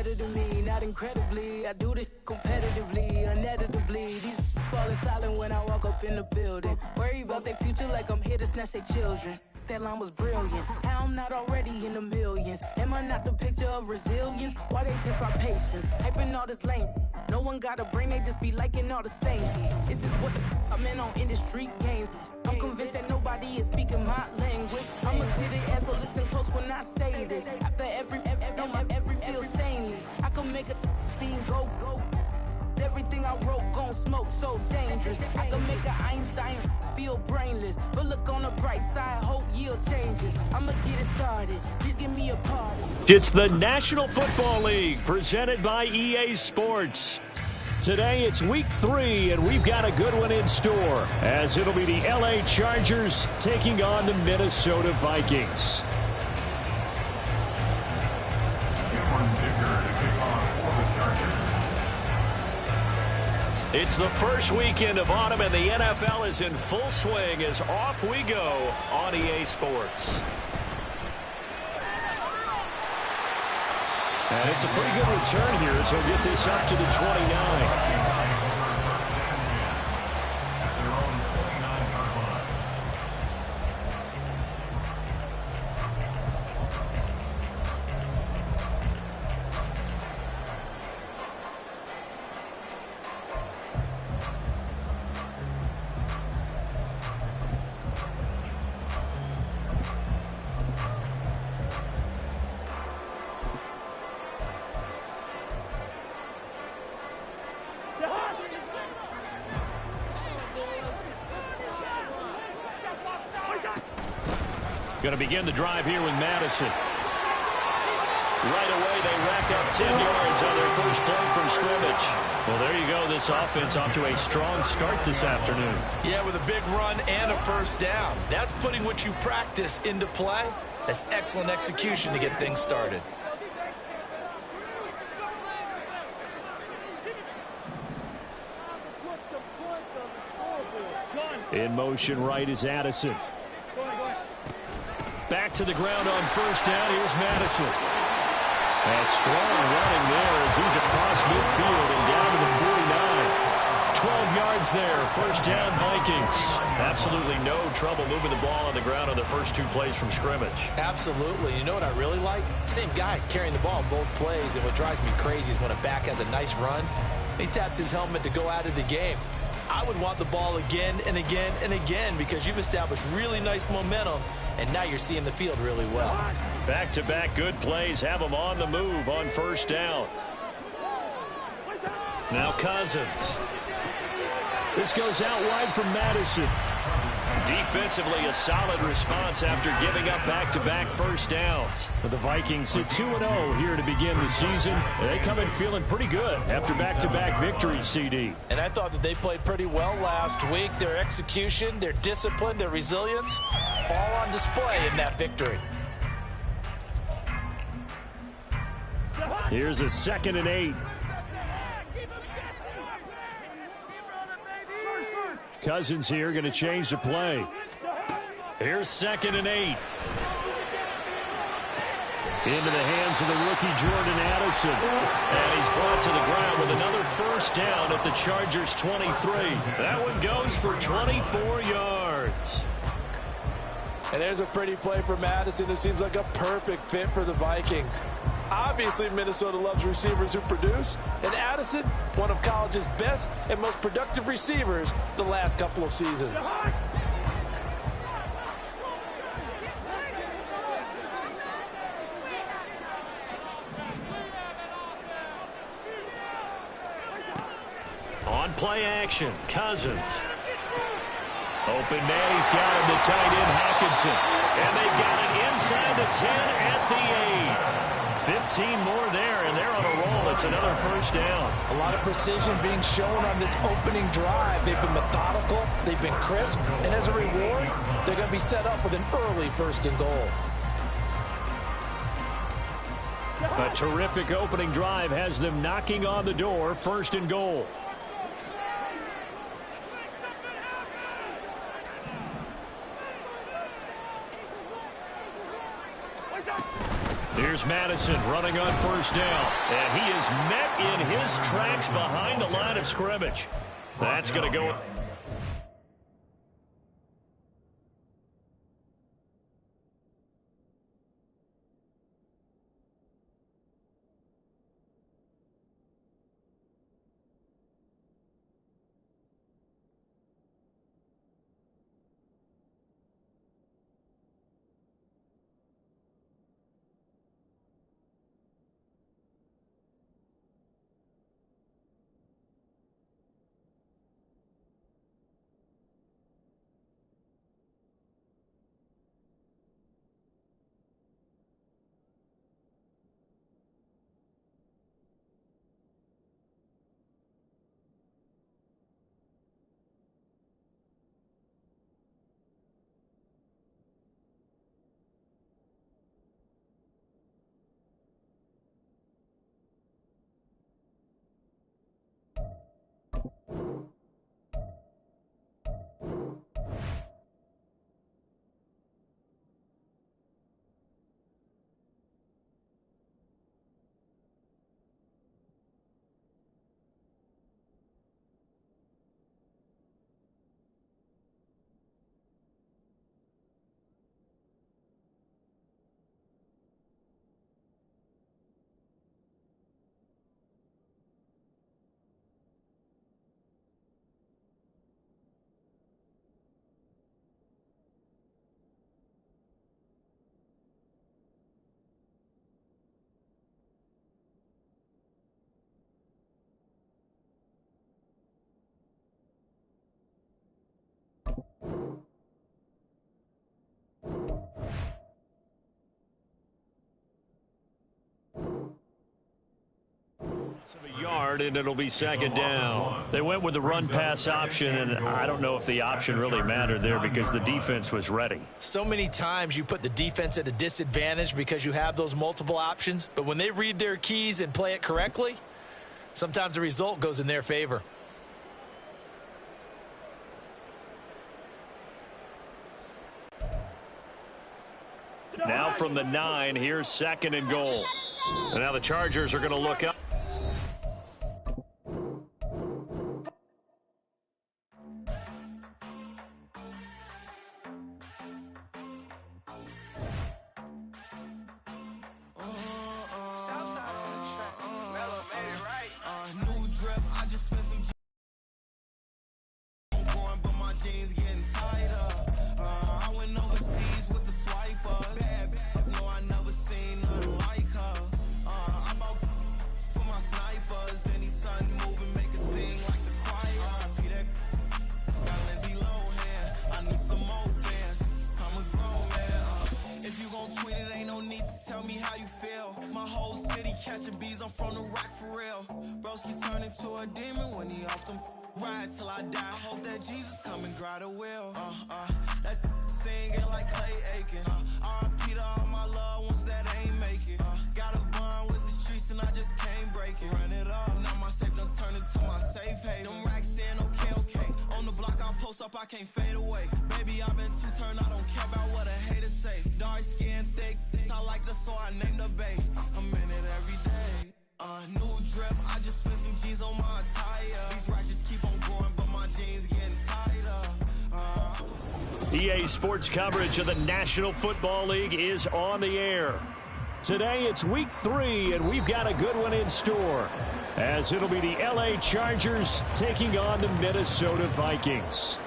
better than me, not incredibly. I do this competitively, inevitably. These falling silent when I walk up in the building. Worry about their future like I'm here to snatch their children. That line was brilliant. How I'm not already in the millions? Am I not the picture of resilience? Why they test my patience? Hyping all this lame. No one got a brain, they just be liking all the same. This is what the I'm in on industry games. I'm convinced that nobody is speaking my language. I'm a good ass, so listen close when I say this. After every feel stainless. I can make a fiend go. Everything I wrote gon' smoke, so dangerous. I can make an Einstein feel brainless. But look on the bright side, hope yield changes. I'ma get it started, please give me a party. It's the National Football League, presented by EA Sports. Today it's week 3, and we've got a good one in store, as it'll be the LA Chargers taking on the Minnesota Vikings. It's the first weekend of autumn, and the NFL is in full swing as off we go on EA Sports. And it's a pretty good return here as he'll get this up to the 29. Going to begin the drive here with Madison. Right away, they rack up 10 yards on their first play from scrimmage. Well, there you go. This offense off to a strong start this afternoon. Yeah, with a big run and a first down. That's putting what you practice into play. That's excellent execution to get things started. In motion right is Addison. Back to the ground on first down. Here's Madison. A strong running there as he's across midfield and down to the 49. 12 yards there. First down, Vikings. Absolutely no trouble moving the ball on the ground on the first 2 plays from scrimmage. Absolutely. You know what I really like? Same guy carrying the ball both plays, and what drives me crazy is when a back has a nice run, he taps his helmet to go out of the game. I would want the ball again and again and again because you've established really nice momentum, and now you're seeing the field really well. Back-to-back good plays have them on the move on first down. Now Cousins. This goes out wide from Madison. Defensively, a solid response after giving up back-to-back first downs. The Vikings at 2-0 here to begin the season. They come in feeling pretty good after back-to-back victories, CD. And I thought that they played pretty well last week. Their execution, their discipline, their resilience, all on display in that victory. Here's a 2nd and 8. Cousins here going to change the play. Here's 2nd and 8. Into the hands of the rookie Jordan Addison. And he's brought to the ground with another first down at the Chargers 23. That one goes for 24 yards. And there's a pretty play for Madison who seems like a perfect fit for the Vikings. Obviously, Minnesota loves receivers who produce, and Addison, one of college's best and most productive receivers the last couple of seasons. On play action, Cousins. Open man, he's got him, the tight end, Hawkinson. And they've got it inside the 10 at the 8. 15 more there, and they're on a roll. It's another first down. A lot of precision being shown on this opening drive. They've been methodical, they've been crisp, and as a reward, they're going to be set up with an early 1st and goal. A terrific opening drive has them knocking on the door, 1st and goal. Here's Madison running on first down. And he is met in his tracks behind the line of scrimmage. That's going to go. A yard, and it'll be second down. They went with the run-pass option, and I don't know if the option really mattered there because the defense was ready. So many times you put the defense at a disadvantage because you have those multiple options, but when they read their keys and play it correctly, sometimes the result goes in their favor. Now from the 9, here's second and goal. And now the Chargers are going to look up. I can't fade away. Baby, I've been too turned. I don't care about what a hater say. Dark skin, thick. I like the so I named the bay. I'm in it every day. New drip. I just spent some G's on my attire. These ratchets keep on growing, but my jeans getting tighter. EA Sports coverage of the National Football League is on the air. Today it's week 3, and we've got a good one in store, as it'll be the LA Chargers taking on the Minnesota Vikings.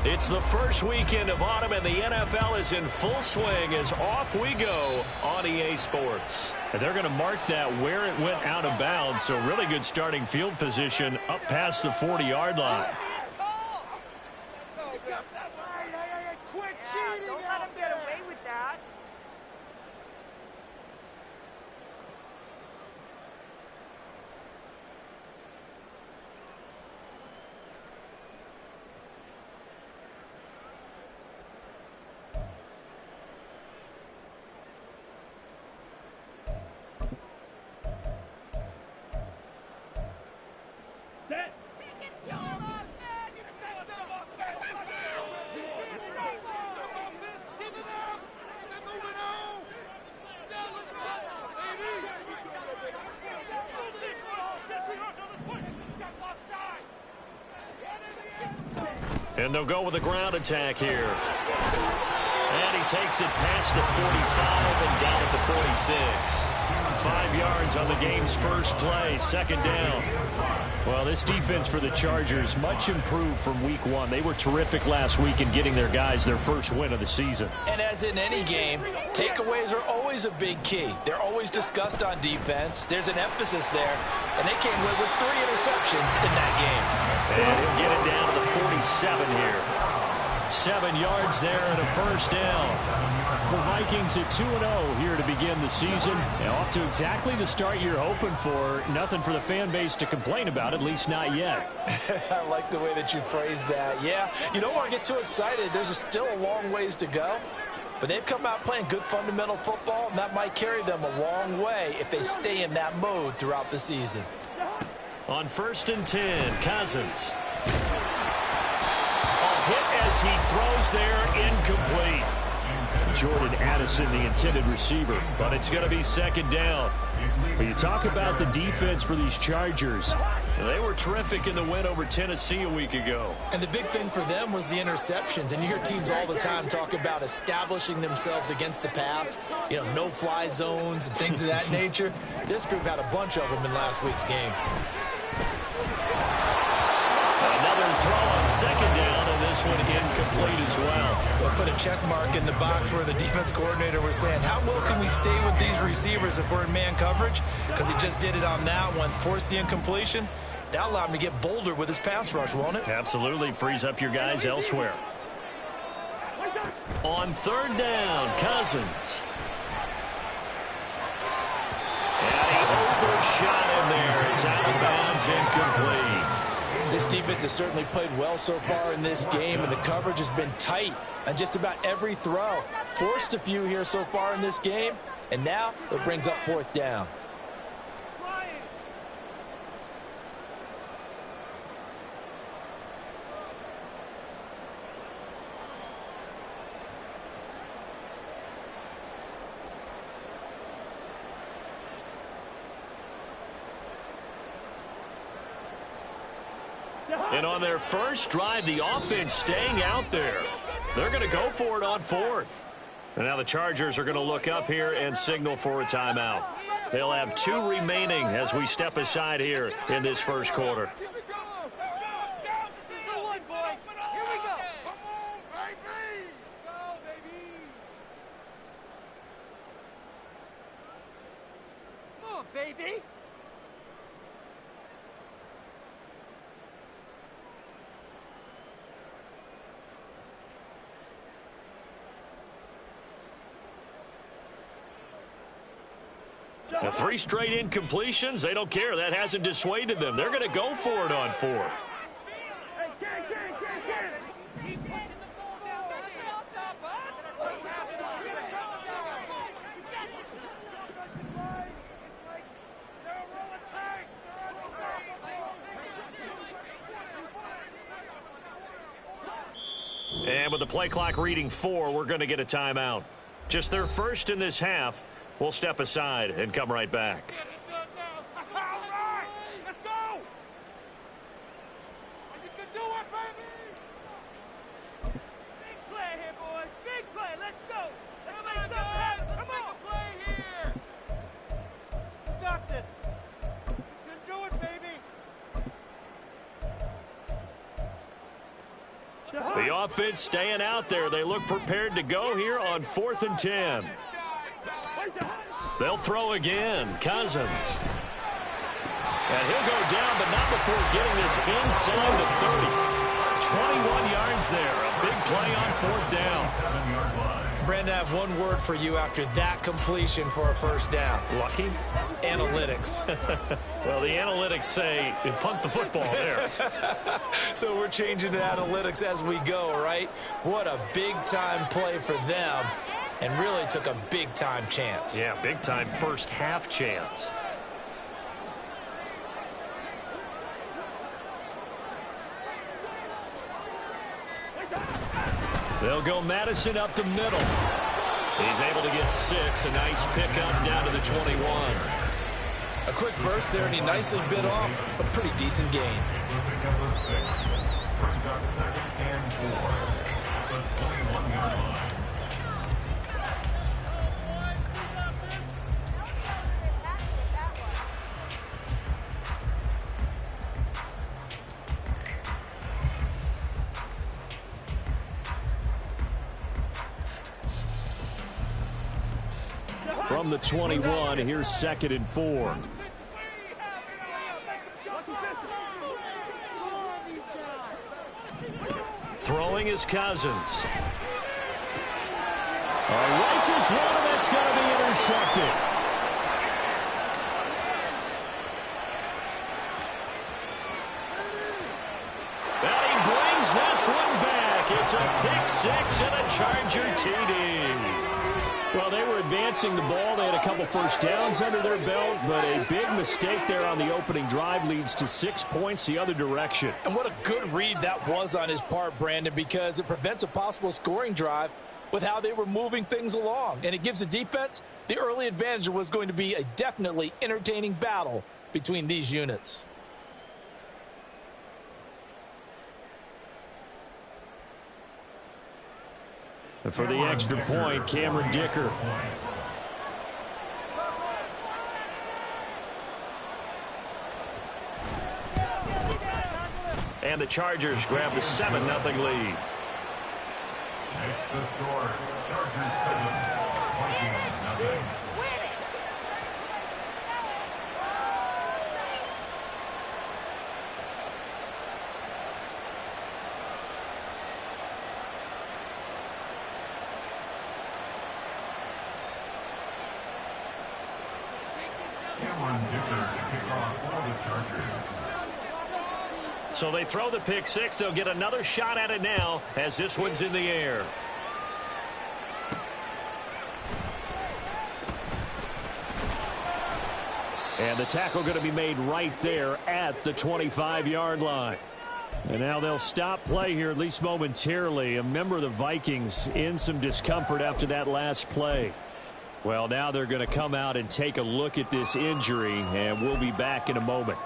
It's the first weekend of autumn, and the NFL is in full swing as off we go on EA Sports. And they're going to mark that where it went out of bounds, so really good starting field position up past the 40-yard line. Don't let him get away with that. And they'll go with a ground attack here. And he takes it past the 45 and down at the 46. 5 yards on the game's first play, second down. Well, this defense for the Chargers, much improved from week one. They were terrific last week in getting their guys their first win of the season. And as in any game, takeaways are always a big key. They're always discussed on defense. There's an emphasis there. And they came away with 3 interceptions in that game. And he'll get it down to the 47 here. 7 yards there and a first down. The Vikings at 2-0 here to begin the season. And off to exactly the start you're hoping for. Nothing for the fan base to complain about, at least not yet. I like the way that you phrased that. Yeah, you don't want to get too excited. There's still a long ways to go. But they've come out playing good fundamental football, and that might carry them a long way if they stay in that mode throughout the season. On 1st and 10, Cousins. Hit as he throws there, incomplete. Jordan Addison, the intended receiver, but it's going to be second down. But you talk about the defense for these Chargers. They were terrific in the win over Tennessee a week ago. And the big thing for them was the interceptions. And you hear teams all the time talk about establishing themselves against the pass, you know, no-fly zones and things of that nature. This group had a bunch of them in last week's game. Another throw on second down, and this one incomplete as well. They'll put a check mark in the box where the defense coordinator was saying, how well can we stay with these receivers if we're in man coverage? Because he just did it on that one, forced the incompletion. That'll allow him to get bolder with his pass rush, won't it? Absolutely. Frees up your guys elsewhere. On 3rd down, Cousins. And he overshot him there. It's out of bounds, incomplete. This defense has certainly played well so far in this game, and the coverage has been tight on just about every throw. Forced a few here so far in this game, and now it brings up 4th down. And on their first drive, the offense staying out there. They're going to go for it on 4th. And now the Chargers are going to look up here and signal for a timeout. They'll have 2 remaining as we step aside here in this first quarter. Baby! Now 3 straight incompletions. They don't care. That hasn't dissuaded them. They're going to go for it on 4th. And with the play clock reading 4, we're going to get a timeout. Just their first in this half. We'll step aside and come right back. All right, let's go! You can do it, baby! Big play here, boys. Big play. Let's go. Let's make something happen. Come on. Play here. You got this. You can do it, baby. The offense staying out there. They look prepared to go here on 4th and 10. They'll throw again. Cousins. And he'll go down, but not before getting this inside the 30. 21 yards there. A big play on 4th down. Brandon, I have one word for you after that completion for a first down. Lucky? Analytics. Well, the analytics say punt the football there. So we're changing to analytics as we go, right? What a big-time play for them. And really took a big-time chance. Yeah, big-time first half chance. They'll go Madison up the middle. He's able to get 6. A nice pickup down to the 21. A quick burst there, and he nicely bit off a pretty decent gain. brings up 2nd and 4 at the 21-yard line. From the 21, here's 2nd and 4. Throwing is Cousins. Rifles one, and that's going to be intercepted. And he brings this one back. It's a pick six and a Charger TD. Well, they were advancing the ball. They had a couple first downs under their belt, but a big mistake there on the opening drive leads to 6 points the other direction. And what a good read that was on his part, Brandon, because it prevents a possible scoring drive with how they were moving things along. And it gives the defense the early advantage. Was going to be a definitely entertaining battle between these units. For the extra point, Cameron Dicker. And the Chargers grab the 7-0 lead. Makes the score. Chargers 7, Vikings 0. So they throw the pick six. They'll get another shot at it now as this one's in the air. And the tackle going to be made right there at the 25-yard line. And now they'll stop play here, at least momentarily. A member of the Vikings in some discomfort after that last play. Well, now they're going to come out and take a look at this injury, and we'll be back in a moment.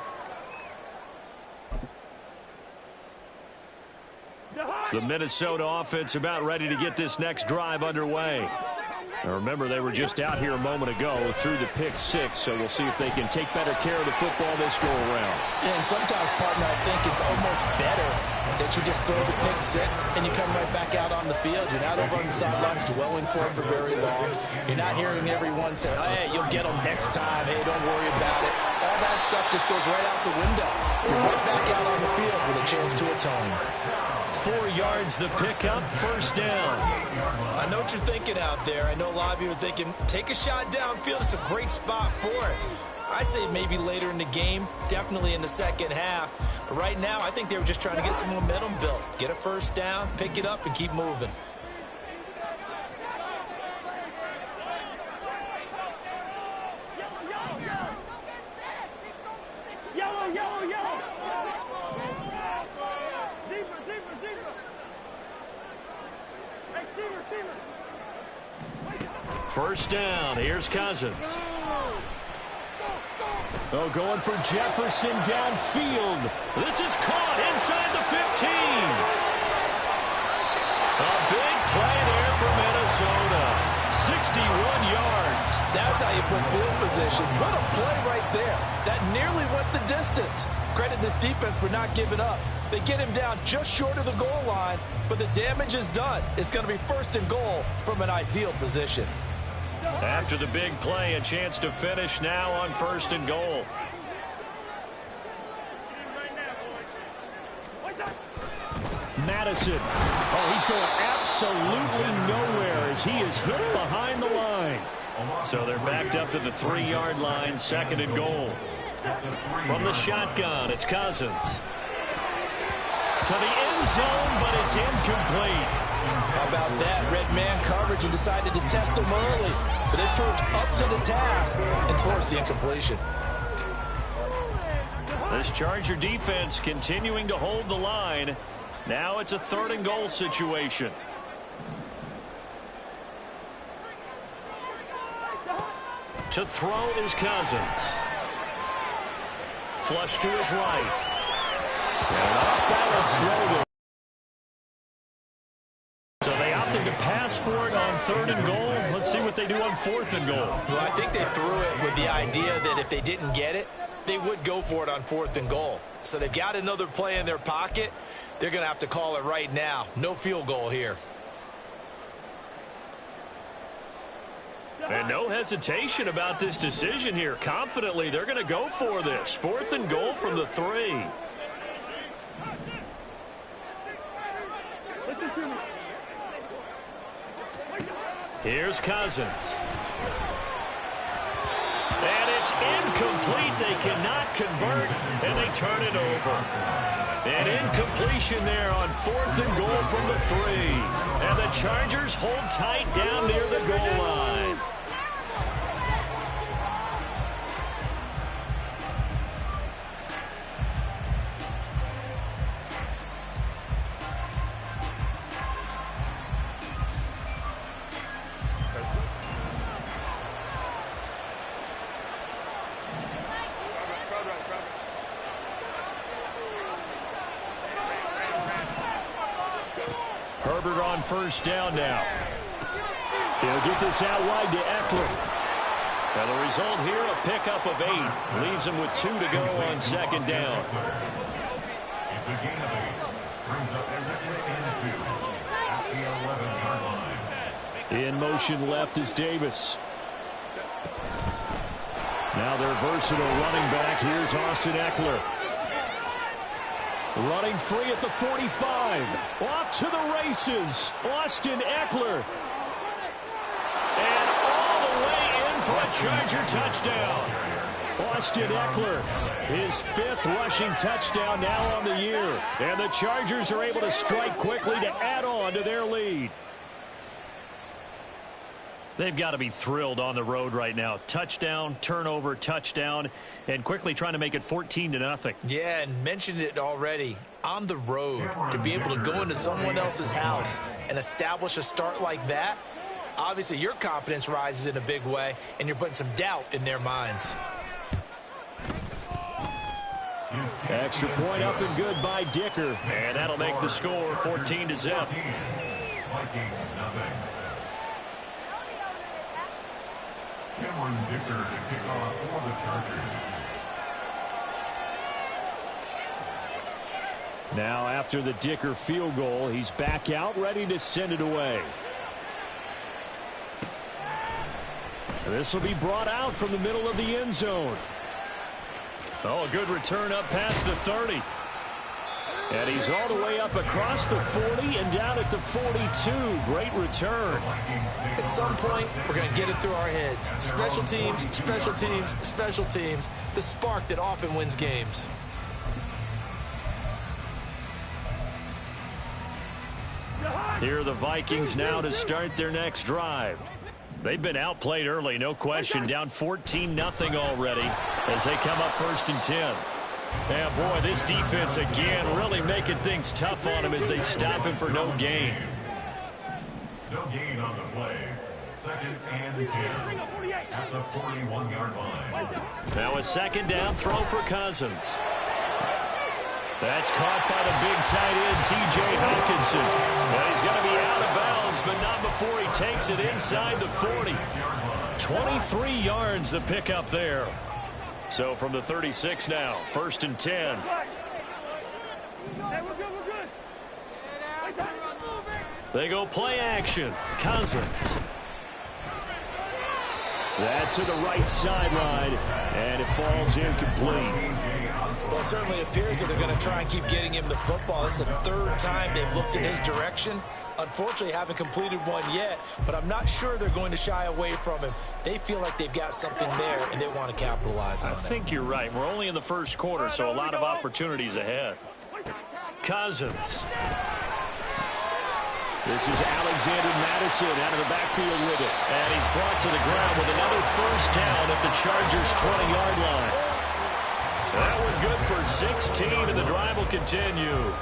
The Minnesota offense about ready to get this next drive underway. Now remember, they were just out here a moment ago through the pick six, so we'll see if they can take better care of the football this go-around. Yeah, and sometimes, partner, I think it's almost better that you just throw the pick six and you come right back out on the field. You're not over on the sidelines dwelling for it for very long. You're not hearing everyone say, hey, you'll get them next time. Hey, don't worry about it. All that stuff just goes right out the window. You're right back out on the field with a chance to atone. 4 yards the pickup, first down. I know what you're thinking out there. I know a lot of you are thinking, take a shot downfield. It's a great spot for it. I'd say maybe later in the game, definitely in the second half. But right now, I think they were just trying to get some momentum built. Get a first down, pick it up, and keep moving. First down, here's Cousins. Oh, going for Jefferson downfield. This is caught inside the 15. A big play there for Minnesota. 61 yards. That's how you put field position. What a play right there. That nearly went the distance. Credit this defense for not giving up. They get him down just short of the goal line, but the damage is done. It's going to be first and goal from an ideal position. After the big play, a chance to finish now on first and goal. Madison. Oh, he's going absolutely nowhere as he is hit behind the line. So they're backed up to the 3-yard line, second and goal. From the shotgun, it's Cousins. To the end zone, but it's incomplete. How about that? Red man coverage and decided to test him early. But it proved up to the task and forced the incompletion. This Charger defense continuing to hold the line. Now it's a third and goal situation. To throw is Cousins. Flush to his right. And an off-balance throw there. So they opted to pass for it on 3rd and goal. Let's see what they do on 4th and goal. Well, I think they threw it with the idea that if they didn't get it, they would go for it on 4th and goal. So they've got another play in their pocket. They're going to have to call it right now. No field goal here. And no hesitation about this decision here. Confidently, they're going to go for this. 4th and goal from the 3. Here's Cousins. And it's incomplete. They cannot convert, and they turn it over. An incompletion there on 4th and goal from the 3. And the Chargers hold tight down near the goal line. Herbert on 1st down now. He'll get this out wide to Eckler. And the result here, a pickup of 8. Leaves him with 2 to go on 2nd down. It's a gain of 8. Brings up 2nd and 2 at the 11-yard line. In motion left is Davis. Now their versatile running back. Here's Austin Eckler. Running free at the 45. Off to the races. Austin Eckler. And all the way in for a Charger touchdown. Austin Eckler, his 5th rushing touchdown now on the year. And the Chargers are able to strike quickly to add on to their lead. They've got to be thrilled on the road right now. Touchdown, turnover, touchdown, and quickly trying to make it 14-0. Yeah, and mentioned it already. On the road, to be able to go into someone else's house and establish a start like that, obviously your confidence rises in a big way, and you're putting some doubt in their minds. Extra point up and good by Dicker. And that'll make the score 14-0. Vikings nothing. Cameron Dicker to kick off for the Chargers. Now after the Dicker field goal, he's back out ready to send it away. This will be brought out from the middle of the end zone. Oh, a good return up past the 30. And he's all the way up across the 40 and down at the 42. Great return. At some point, we're going to get it through our heads. Special teams, special teams, special teams. The spark that often wins games. Here are the Vikings now to start their next drive. They've been outplayed early, no question. Down 14-0 already as they come up 1st and 10. Yeah, boy, this defense again really making things tough on him as they stop him for no gain. No gain on the play. 2nd and 10 at the 41-yard line. Now a 2nd down throw for Cousins. That's caught by the big tight end, T.J. Hawkinson. And he's going to be out of bounds, but not before he takes it inside the 40. 23 yards the pickup there. So from the 36 now, 1st and 10. They go play action. Cousins. That's to the right sideline, and it falls incomplete. Well, it certainly appears that they're going to try and keep getting him the football. This is the 3rd time they've looked in his direction. Unfortunately, haven't completed one yet, but I'm not sure they're going to shy away from him. They feel like they've got something there, and they want to capitalize on it. I think you're right. We're only in the 1st quarter, so a lot of opportunities ahead. Cousins. This is Alexander Madison out of the backfield with it. And he's brought to the ground with another 1st down at the Chargers' 20-yard line. That one good for 16, and the drive will continue.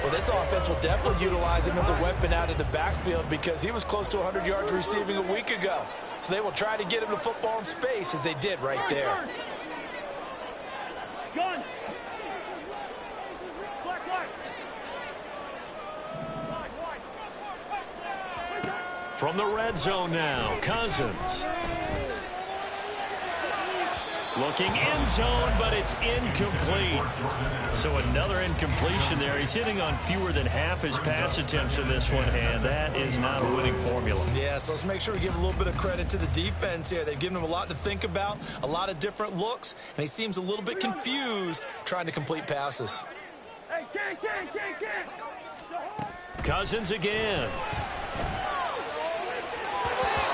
Well, this offense will definitely utilize him as a weapon out of the backfield because he was close to 100 yards receiving a week ago. So they will try to get him the football in space as they did right there. From the red zone now, Cousins. Looking end zone, but it's incomplete. So another incompletion there. He's hitting on fewer than half his pass attempts in this one, and that is not a winning formula. Yeah, so let's make sure we give a little bit of credit to the defense here. They've given him a lot to think about, a lot of different looks, and he seems a little bit confused trying to complete passes. Cousins again.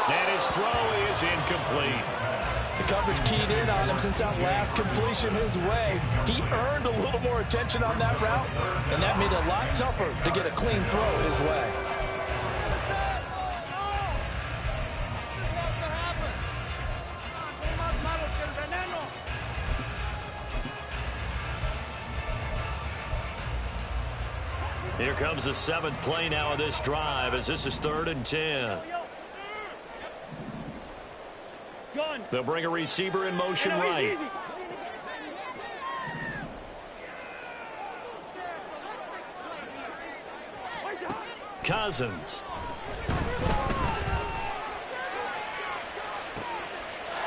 And his throw is incomplete. The coverage keyed in on him since that last completion his way. He earned a little more attention on that route, and that made it a lot tougher to get a clean throw his way. Here comes the 7th play now of this drive as this is 3rd and 10. They'll bring a receiver in motion right. Cousins.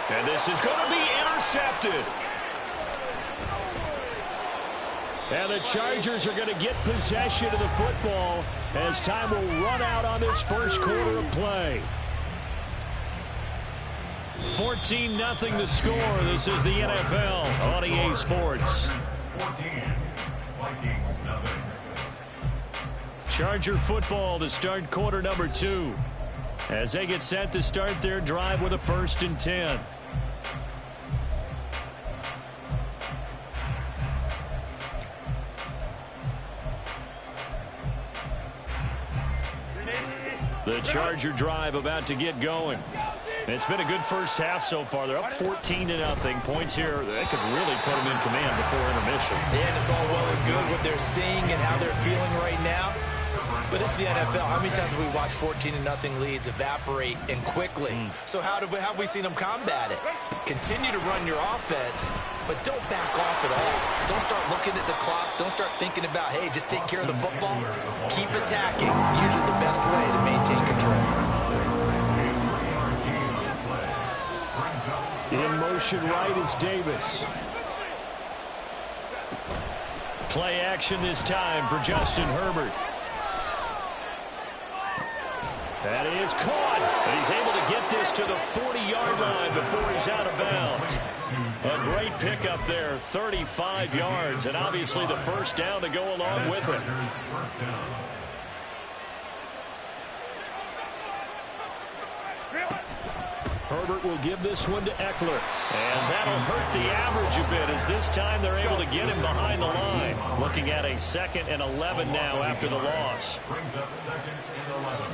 And this is going to be intercepted. And the Chargers are going to get possession of the football as time will run out on this first quarter of play. 14-0 the score. This is the NFL on EA Sports. 14, Vikings nothing. Charger football to start quarter number 2 as they get set to start their drive with a 1st and 10. The Charger drive about to get going. It's been a good first half so far. They're up 14-0. Points here, they could really put them in command before intermission. Yeah, and it's all well and good what they're seeing and how they're feeling right now. But it's the NFL. How many times have we watched 14-0 leads evaporate and quickly? So have we seen them combat it? Continue to run your offense, but don't back off at all. Don't start looking at the clock. Don't start thinking about, hey, just take care of the football. Keep attacking. Usually the best way to maintain control. In motion right is Davis. Play action this time for Justin Herbert. That is caught, and he's able to get this to the 40-yard line before he's out of bounds. A great pickup there, 35 yards, and obviously the first down to go along with it. Herbert will give this one to Eckler, and that'll hurt the average a bit as this time they're able to get him behind the line. Looking at a 2nd and 11 now after the loss. Brings up 2nd and 11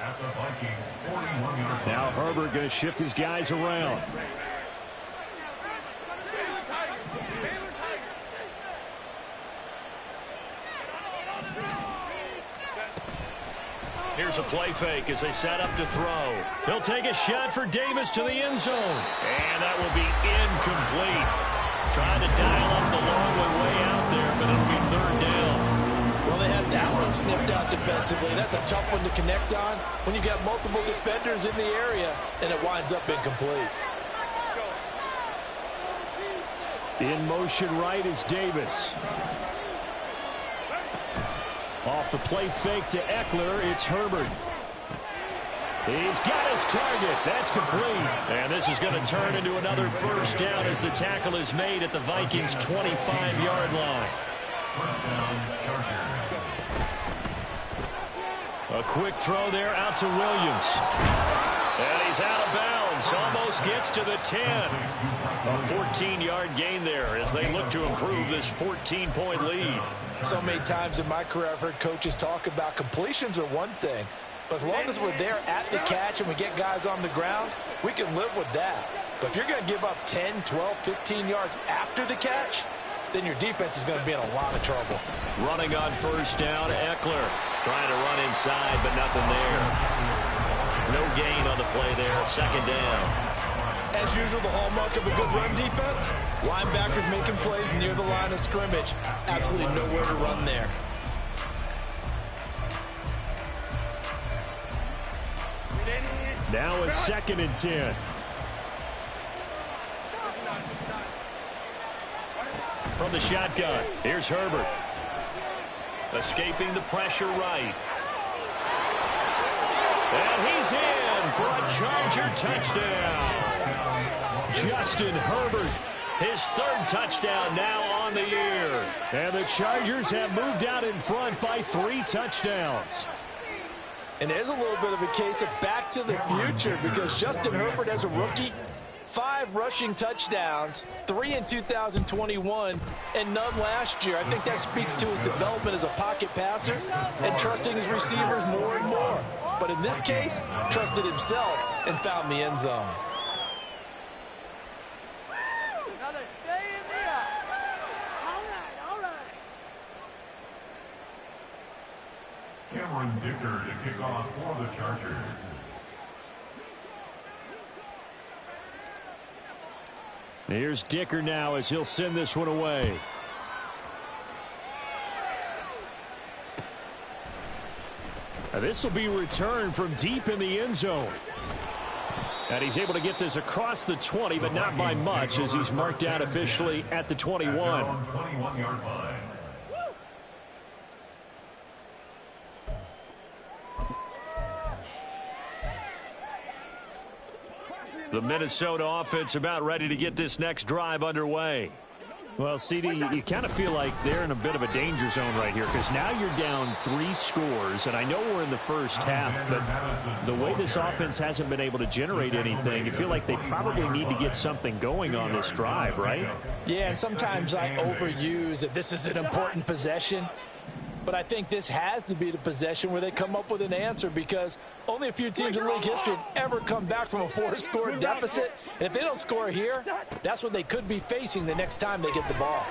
at the Vikings 41-yard line. Now Herbert going to shift his guys around. Here's a play fake as they set up to throw. He'll take a shot for Davis to the end zone. And that will be incomplete. Trying to dial up the long one way out there, but it'll be 3rd down. Well, they had that one snipped out defensively. That's a tough one to connect on when you've got multiple defenders in the area, and it winds up incomplete. In motion right is Davis. Off the play fake to Eckler, it's Herbert. He's got his target. That's complete. And this is going to turn into another first down as the tackle is made at the Vikings' 25-yard line. First down, Chargers. A quick throw there out to Williams. And he's out of bounds. Almost gets to the 10. A 14-yard gain there as they look to improve this 14-point lead. So many times in my career I've heard coaches talk about completions are one thing, but as long as we're there at the catch and we get guys on the ground, we can live with that. But if you're going to give up 10, 12, 15 yards after the catch, then your defense is going to be in a lot of trouble. Running on first down, Eckler trying to run inside, but nothing there. No gain on the play there, 2nd down. As usual, the hallmark of a good run defense, linebackers making plays near the line of scrimmage. Absolutely nowhere to run there. Now a 2nd and 10. From the shotgun, here's Herbert. Escaping the pressure right. And he's in for a Charger touchdown. Justin Herbert, his 3rd touchdown now on the year. And the Chargers have moved out in front by 3 touchdowns. And there's a little bit of a case of back to the future because Justin Herbert as a rookie, 5 rushing touchdowns, 3 in 2021, and none last year. I think that speaks to his development as a pocket passer and trusting his receivers more and more. But in this case, trusted himself and found the end zone. Another day in the eye. All right. Cameron Dicker to kick off for the Chargers. Here's Dicker now as he'll send this one away. Now this will be returned from deep in the end zone. And he's able to get this across the 20, but not by much as he's marked out officially at the 21. 21-yard line. The Minnesota offense about ready to get this next drive underway. Well, CD, you kind of feel like they're in a bit of a danger zone right here because now you're down 3 scores, and I know we're in the first half, but the way this offense hasn't been able to generate anything, you feel like they probably need to get something going on this drive, right? Yeah, and sometimes I overuse that this is an important possession. But I think this has to be the possession where they come up with an answer because only a few teams in league history have ever come back from a 4-score deficit. And if they don't score here, that's what they could be facing the next time they get the ball.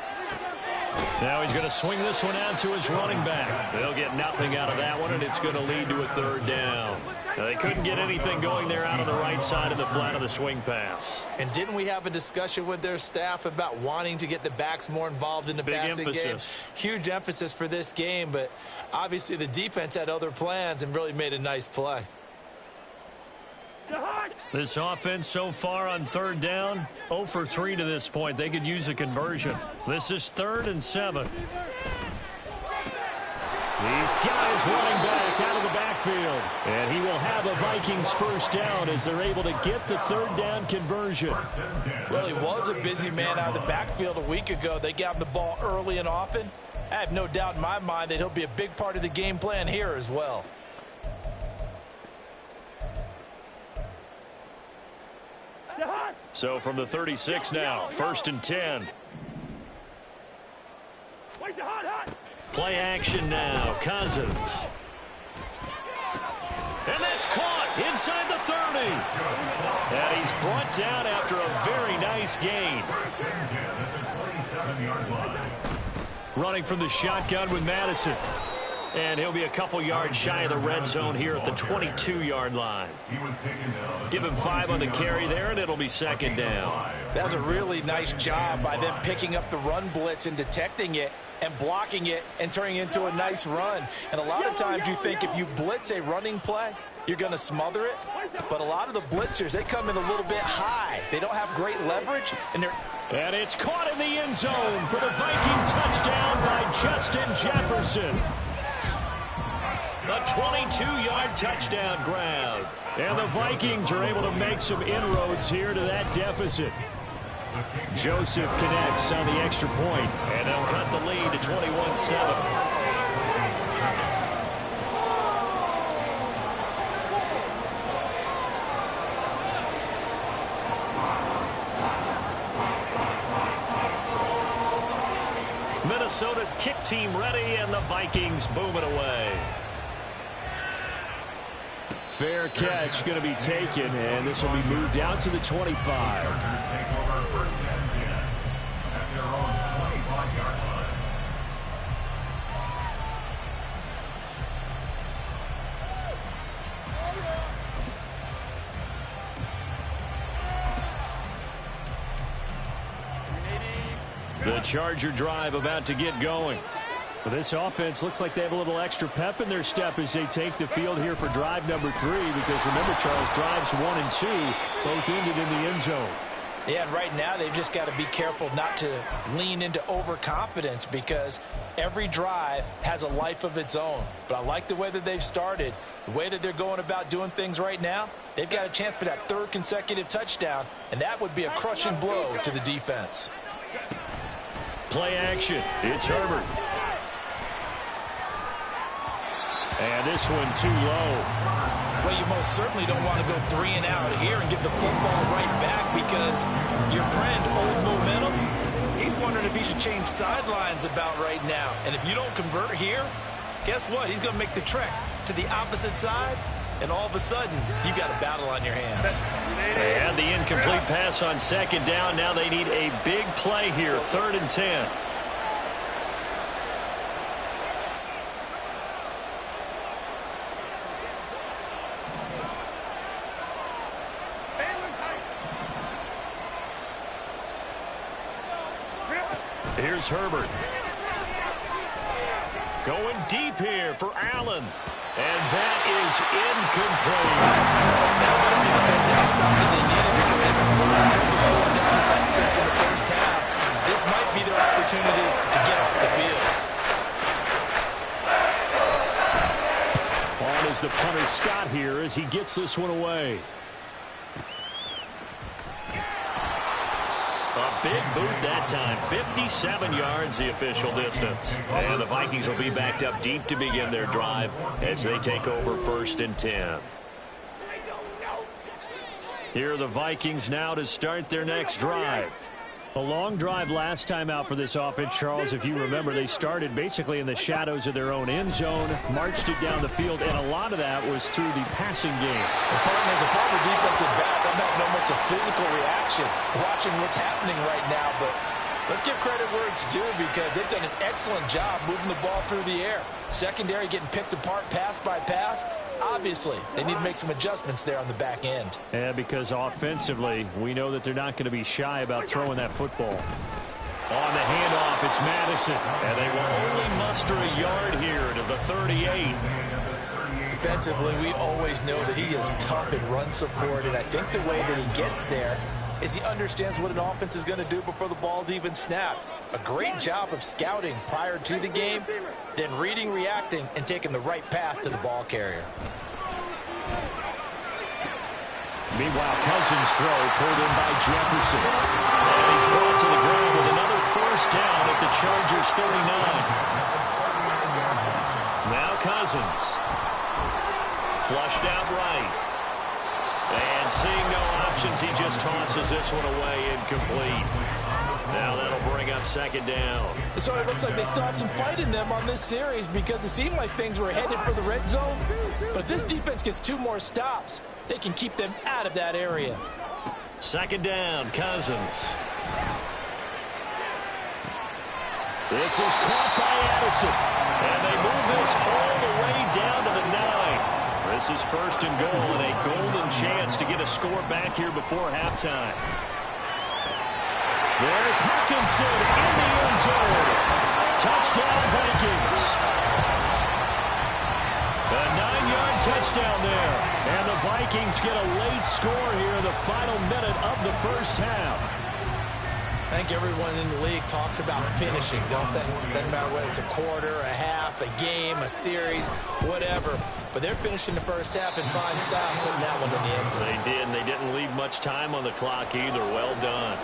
Now he's going to swing this one out to his running back. They'll get nothing out of that one, and it's going to lead to a 3rd down. Now, they couldn't get anything going there out on the right side of the flat of the swing pass. And didn't we have a discussion with their staff about wanting to get the backs more involved in the passing game? Huge emphasis for this game, but obviously the defense had other plans and really made a nice play. This offense so far on 3rd down, 0 for 3 to this point. They could use a conversion. This is 3rd and 7. These guys running back out of the backfield. And he will have a Vikings 1st down as they're able to get the 3rd down conversion. Well, he was a busy man out of the backfield a week ago. They got him the ball early and often. I have no doubt in my mind that he'll be a big part of the game plan here as well. So from the 36 now, 1st and 10. Play action now, Cousins. And that's caught inside the 30. And he's brought down after a very nice gain. Running from the shotgun with Madison. And he'll be a couple yards shy of the red zone here at the 22-yard line. Give him 5 on the carry there, and it'll be 2nd down. That was a really nice job by them picking up the run blitz and detecting it and blocking it and turning it into a nice run. And a lot of times you think if you blitz a running play, you're going to smother it. But a lot of the blitzers, they come in a little bit high. They don't have great leverage, and And it's caught in the end zone for the Viking touchdown by Justin Jefferson. A 22-yard touchdown grab. And the Vikings are able to make some inroads here to that deficit. Joseph connects on the extra point, and they'll cut the lead to 21-7. Minnesota's kick team ready, and the Vikings boom it away. Fair catch going to be taken, and this will be moved out to the 25. The Charger drive about to get going. Well, this offense looks like they have a little extra pep in their step as they take the field here for drive number 3, because remember, Charles, drives 1 and 2 both ended in the end zone. Yeah, and right now they've just got to be careful not to lean into overconfidence, because every drive has a life of its own. But I like the way that they've started, the way that they're going about doing things right now. They've got a chance for that 3rd consecutive touchdown, and that would be a crushing blow to the defense. Play action. It's Herbert. And this one too low. Well, you most certainly don't want to go 3 and out here and give the football right back, because your friend, Old Momentum, he's wondering if he should change sidelines about right now. And if you don't convert here, guess what? He's going to make the trek to the opposite side, and all of a sudden, you've got a battle on your hands. They had the incomplete pass on 2nd down. Now they need a big play here, 3rd and 10. Here's Herbert. Going deep here for Allen. And that is incomplete. That might be the third down stop that they needed, because they've had a lot of trouble slowing down this offense in the first half. This might be their opportunity to get off the field. On is the punter Scott here as he gets this one away. A big boot that time. 57 yards the official distance. And the Vikings will be backed up deep to begin their drive as they take over 1st and 10. Here are the Vikings now to start their next drive. A long drive last time out for this offense, Charles. If you remember, they started basically in the shadows of their own end zone, marched it down the field, and a lot of that was through the passing game. As a former defensive back, I'm having almost a physical reaction watching what's happening right now. But let's give credit where it's due, because they've done an excellent job moving the ball through the air. Secondary getting picked apart pass by pass. Obviously, they need to make some adjustments there on the back end. Yeah, because offensively, we know that they're not going to be shy about throwing that football. On the handoff, it's Madison. And they will only muster a yard here to the 38. Defensively, we always know that he is tough in run support, and I think the way that he gets there is he understands what an offense is going to do before the ball's even snapped. A great job of scouting prior to the game, then reading, reacting, and taking the right path to the ball carrier. Meanwhile, Cousins' throw pulled in by Jefferson. And he's brought to the ground with another 1st down at the Chargers' 39. Now Cousins. Flushed out right. And seeing no options, he just tosses this one away incomplete. Now that'll bring up 2nd down. So it looks like they still have some fight in them on this series, because it seemed like things were headed for the red zone. But if this defense gets 2 more stops, they can keep them out of that area. 2nd down, Cousins. This is caught by Addison. And they move this all the way down to the 9. This is 1st and goal, and a golden chance to get a score back here before halftime. There's Hawkinson in the end zone. Touchdown, Vikings. A 9-yard touchdown there. And the Vikings get a late score here in the final minute of the 1st half. I think everyone in the league talks about finishing, don't they? Doesn't matter whether it's a quarter, a half, a game, a series, whatever. But they're finishing the 1st half in fine style, putting that one in the end zone. They did, and they didn't leave much time on the clock either. Well done.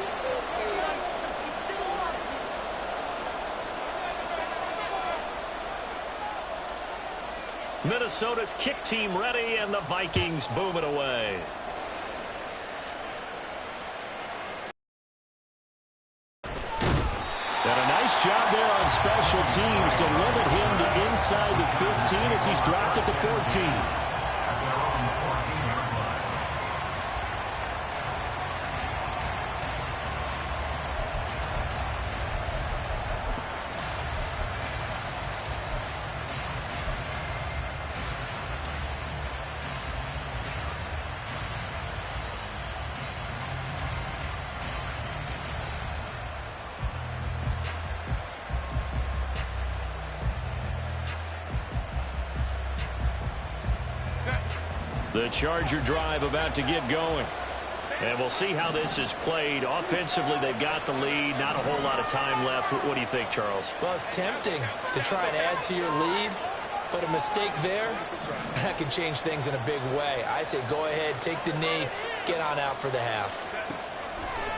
Minnesota's kick team ready, and the Vikings boom it away. And a nice job there on special teams to limit him to inside the 15 as he's dropped at the 14. The Charger drive about to get going. And we'll see how this is played. Offensively, they've got the lead. Not a whole lot of time left. What do you think, Charles? Well, it's tempting to try and add to your lead, but a mistake there, that could change things in a big way. I say go ahead, take the knee, get on out for the half.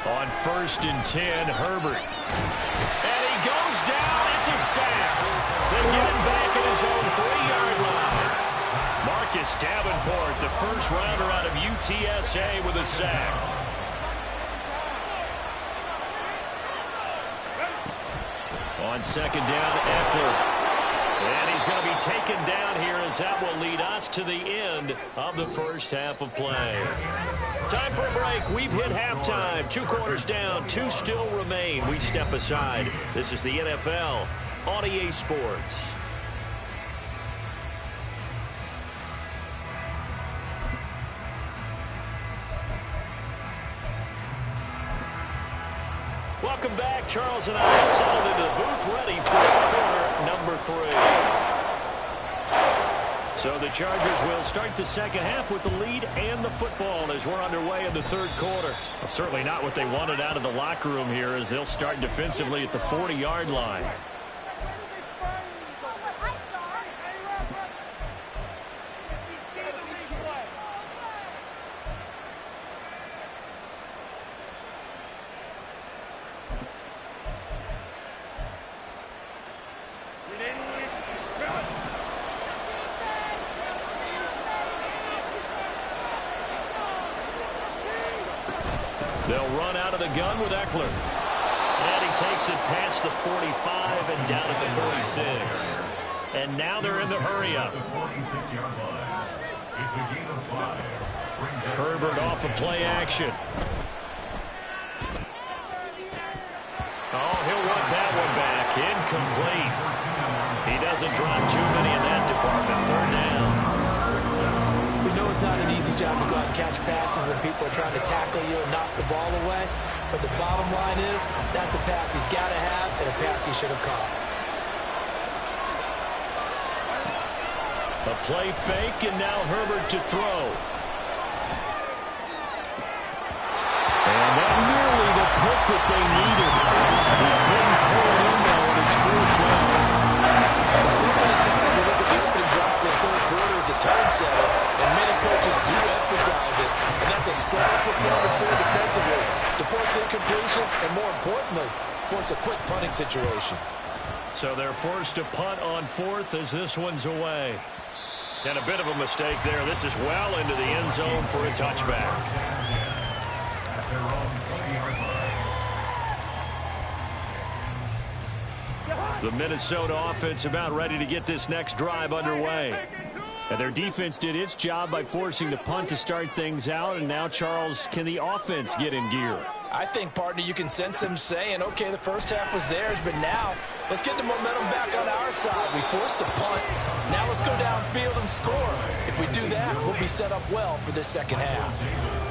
On 1st and 10, Herbert. And he goes down. It's a sack. They get him back at his own 3-yard line. Marcus Davenport, the first rounder out of UTSA, with a sack. On 2nd down, Eckler. And he's going to be taken down here, as that will lead us to the end of the first half of play. Time for a break. We've hit halftime. 2 quarters down, 2 still remain. We step aside. This is the NFL on EA Sports. Welcome back. Charles and I settled into the booth, ready for quarter number 3. So the Chargers will start the second half with the lead and the football as we're underway in the 3rd quarter. Well, certainly not what they wanted out of the locker room here, as they'll start defensively at the 40-yard line. They'll run out of the gun with Eckler. And he takes it past the 45 and down at the 46. And now they're in the hurry-up. Herbert off of play action. Oh, he'll want that one back. Incomplete. He doesn't drop too many in that department. 3rd down. We know it's not an easy job to go out and catch passes when people are trying to tackle you and knock the ball away. But the bottom line is, that's a pass he's got to have and a pass he should have caught. A play fake, and now Herbert to throw. And that nearly the pick that they needed. He couldn't pull it in, though, and it's 4th down. So many times we look at the opening drive in the 3rd quarter as a turn setter, and many coaches do emphasize it. And that's a strong performance there defensively to force incompletion and, more importantly, force a quick punting situation. So they're forced to punt on 4th as this one's away. And a bit of a mistake there. This is well into the end zone for a touchback. The Minnesota offense about ready to get this next drive underway. And their defense did its job by forcing the punt to start things out. And now, Charles, can the offense get in gear? I think, partner, you can sense them saying, okay, the first half was theirs, but now let's get the momentum back on our side. We forced a punt. Now let's go downfield and score. If we do that, we'll be set up well for this second half.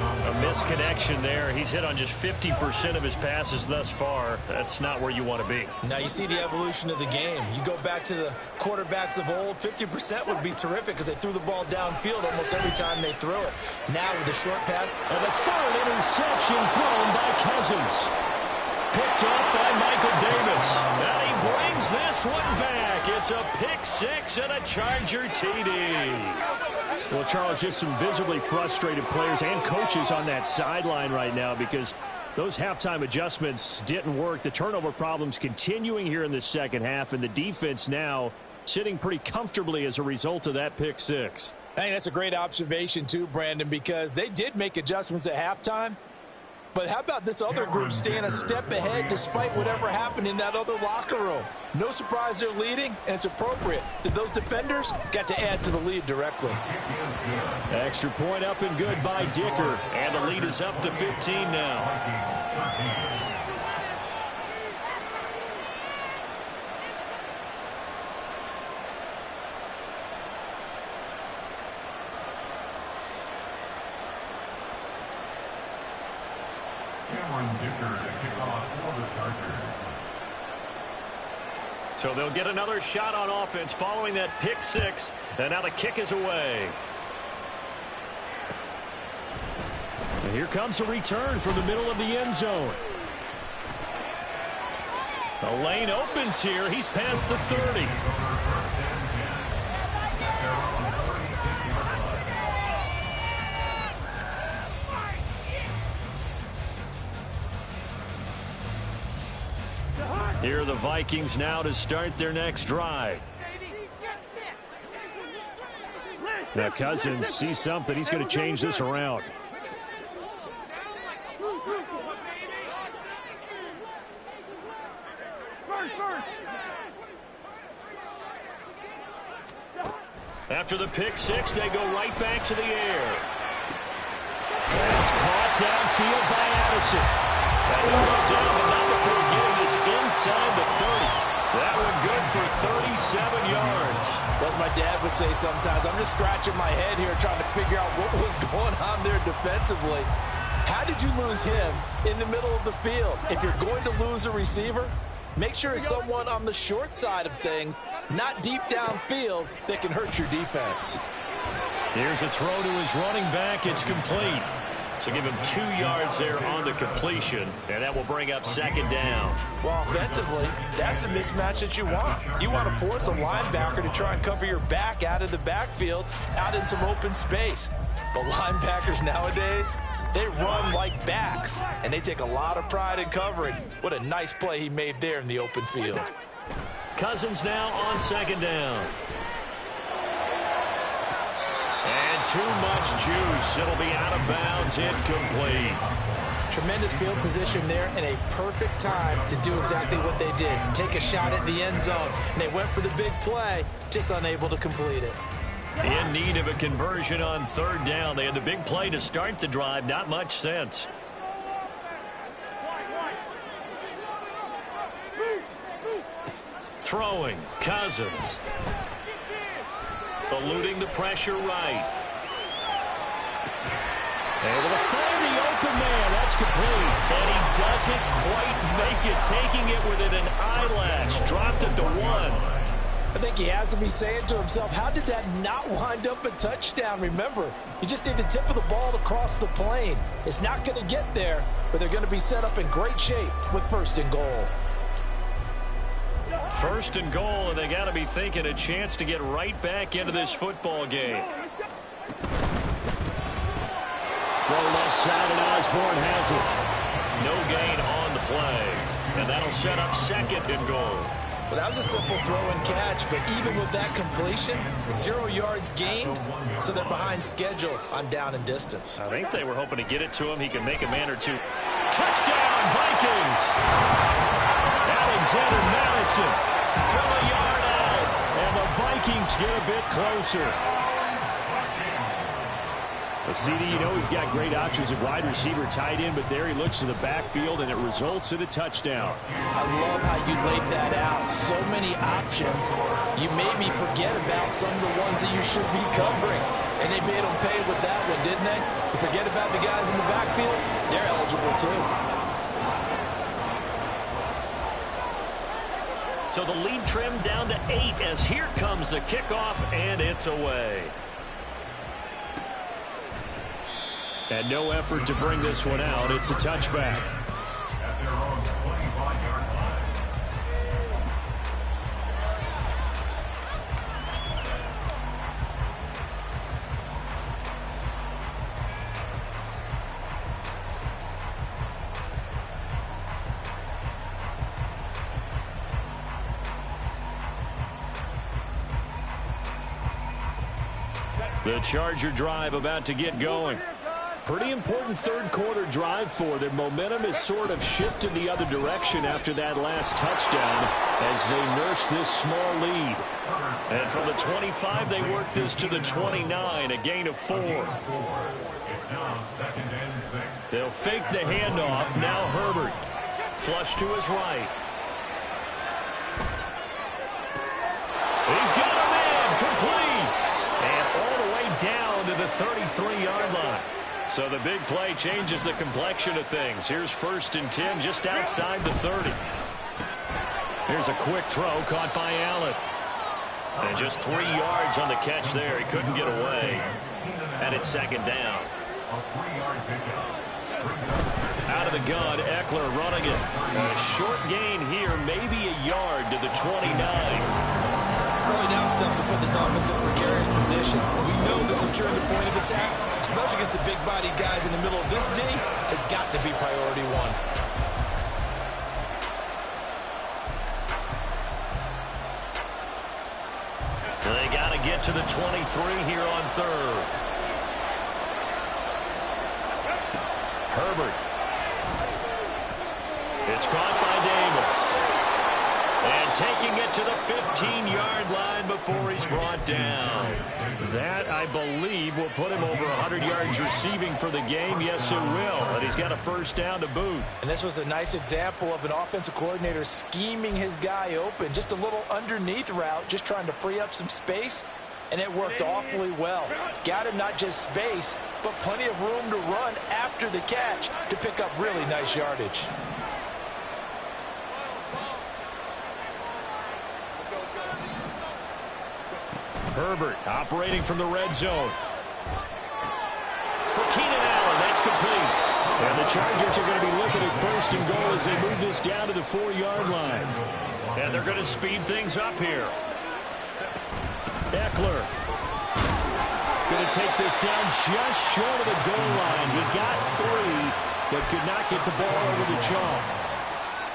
A misconnection there. He's hit on just 50% of his passes thus far. That's not where you want to be. Now you see the evolution of the game. You go back to the quarterbacks of old, 50% would be terrific because they threw the ball downfield almost every time they threw it. Now with the short pass. And the 3rd interception thrown by Cousins. Picked up by Michael Davis. And he brings this one back. It's a pick 6 and a Charger TD. Well, Charles, just some visibly frustrated players and coaches on that sideline right now because those halftime adjustments didn't work. The turnover problems continuing here in the second half, and the defense now sitting pretty comfortably as a result of that pick 6. I think that's a great observation too, Brandon, because they did make adjustments at halftime. But how about this other group staying a step ahead despite whatever happened in that other locker room? No surprise they're leading, and it's appropriate that those defenders got to add to the lead directly. Extra point up and good by Dicker, and the lead is up to 15 now. So they'll get another shot on offense following that pick 6, and now the kick is away. And here comes a return from the middle of the end zone. The lane opens here. He's past the 30. Here are the Vikings now to start their next drive. Now Cousins sees something. He's going to change this around. After the pick six, they go right back to the air. That's caught downfield by Addison. That will go down, but not before getting this inside the 30. That one good for 37 yards. Well, my dad would say sometimes, I'm just scratching my head here trying to figure out what was going on there defensively. How did you lose him in the middle of the field? If you're going to lose a receiver, make sure it's someone on the short side of things, not deep downfield, that can hurt your defense. Here's a throw to his running back. It's complete. So give him 2 yards there on the completion, and that will bring up second down. Well, offensively, that's the mismatch that you want. You want to force a linebacker to try and cover your back out of the backfield, out in some open space. But linebackers nowadays, they run like backs, and they take a lot of pride in covering. What a nice play he made there in the open field. Cousins now on second down. And too much juice. It'll be out of bounds, incomplete. Tremendous field position there and a perfect time to do exactly what they did. Take a shot at the end zone. And they went for the big play, just unable to complete it. In need of a conversion on third down. They had the big play to start the drive. Not much sense. Throwing, Cousins. Eluding the pressure right. Able to find the open man. That's complete. And he doesn't quite make it. Taking it within an eyelash. Dropped it to 1. I think he has to be saying to himself, how did that not wind up a touchdown? Remember, you just need the tip of the ball to cross the plane. It's not going to get there, but they're going to be set up in great shape with first and goal. First and goal, and they got to be thinking a chance to get right back into this football game. Throw left side, and Osborne has it. No gain on the play, and that'll set up second and goal. Well, that was a simple throw and catch, but even with that completion, 0 yards gained, so they're behind schedule on down and distance. I think they were hoping to get it to him. He can make a man or two. Touchdown, Vikings! Alexander Madison from a yard out, and the Vikings get a bit closer. The CD, you know, he's got great options at wide receiver, tight end, but there he looks to the backfield, and it results in a touchdown. I love how you laid that out. So many options. You made me forget about some of the ones that you should be covering. And they made them pay with that one, didn't they? You forget about the guys in the backfield, they're eligible too. So the lead trimmed down to 8 as here comes the kickoff, and it's away. And no effort to bring this one out. It's a touchback. At their own 25-yard line. The Charger drive about to get going. Pretty important third quarter drive for them. Momentum has sort of shifted the other direction after that last touchdown as they nurse this small lead. And from the 25, they work this to the 29, a gain of 4. It's now second and 6. They'll fake the handoff. Now Herbert. Flush to his right. He's got a man. Complete. And all the way down to the 33-yard line. So the big play changes the complexion of things. Here's first and 10 just outside the 30. Here's a quick throw caught by Allen. And just 3 yards on the catch there. He couldn't get away. And it's second down. A 3-yard pickup. Brings up second. Out of the gun, Eckler running it. A short gain here, maybe a yard to the 29. Early down stuff to put this offense in a precarious position. We know that securing the point of attack, especially against the big-bodied guys in the middle of this D, has got to be priority one. They got to get to the 23 here on third. Herbert. It's caught by Davis. And taking it to the 15-yard line before he's brought down. That, I believe, will put him over 100 yards receiving for the game. Yes, it will. But he's got a first down to boot. And this was a nice example of an offensive coordinator scheming his guy open. Just a little underneath route, just trying to free up some space. And it worked awfully well. Got him not just space, but plenty of room to run after the catch to pick up really nice yardage. Herbert operating from the red zone. For Keenan Allen, that's complete. And the Chargers are going to be looking at first and goal as they move this down to the 4-yard line. And they're going to speed things up here. Eckler going to take this down just short of the goal line. He got 3, but could not get the ball over the chalk.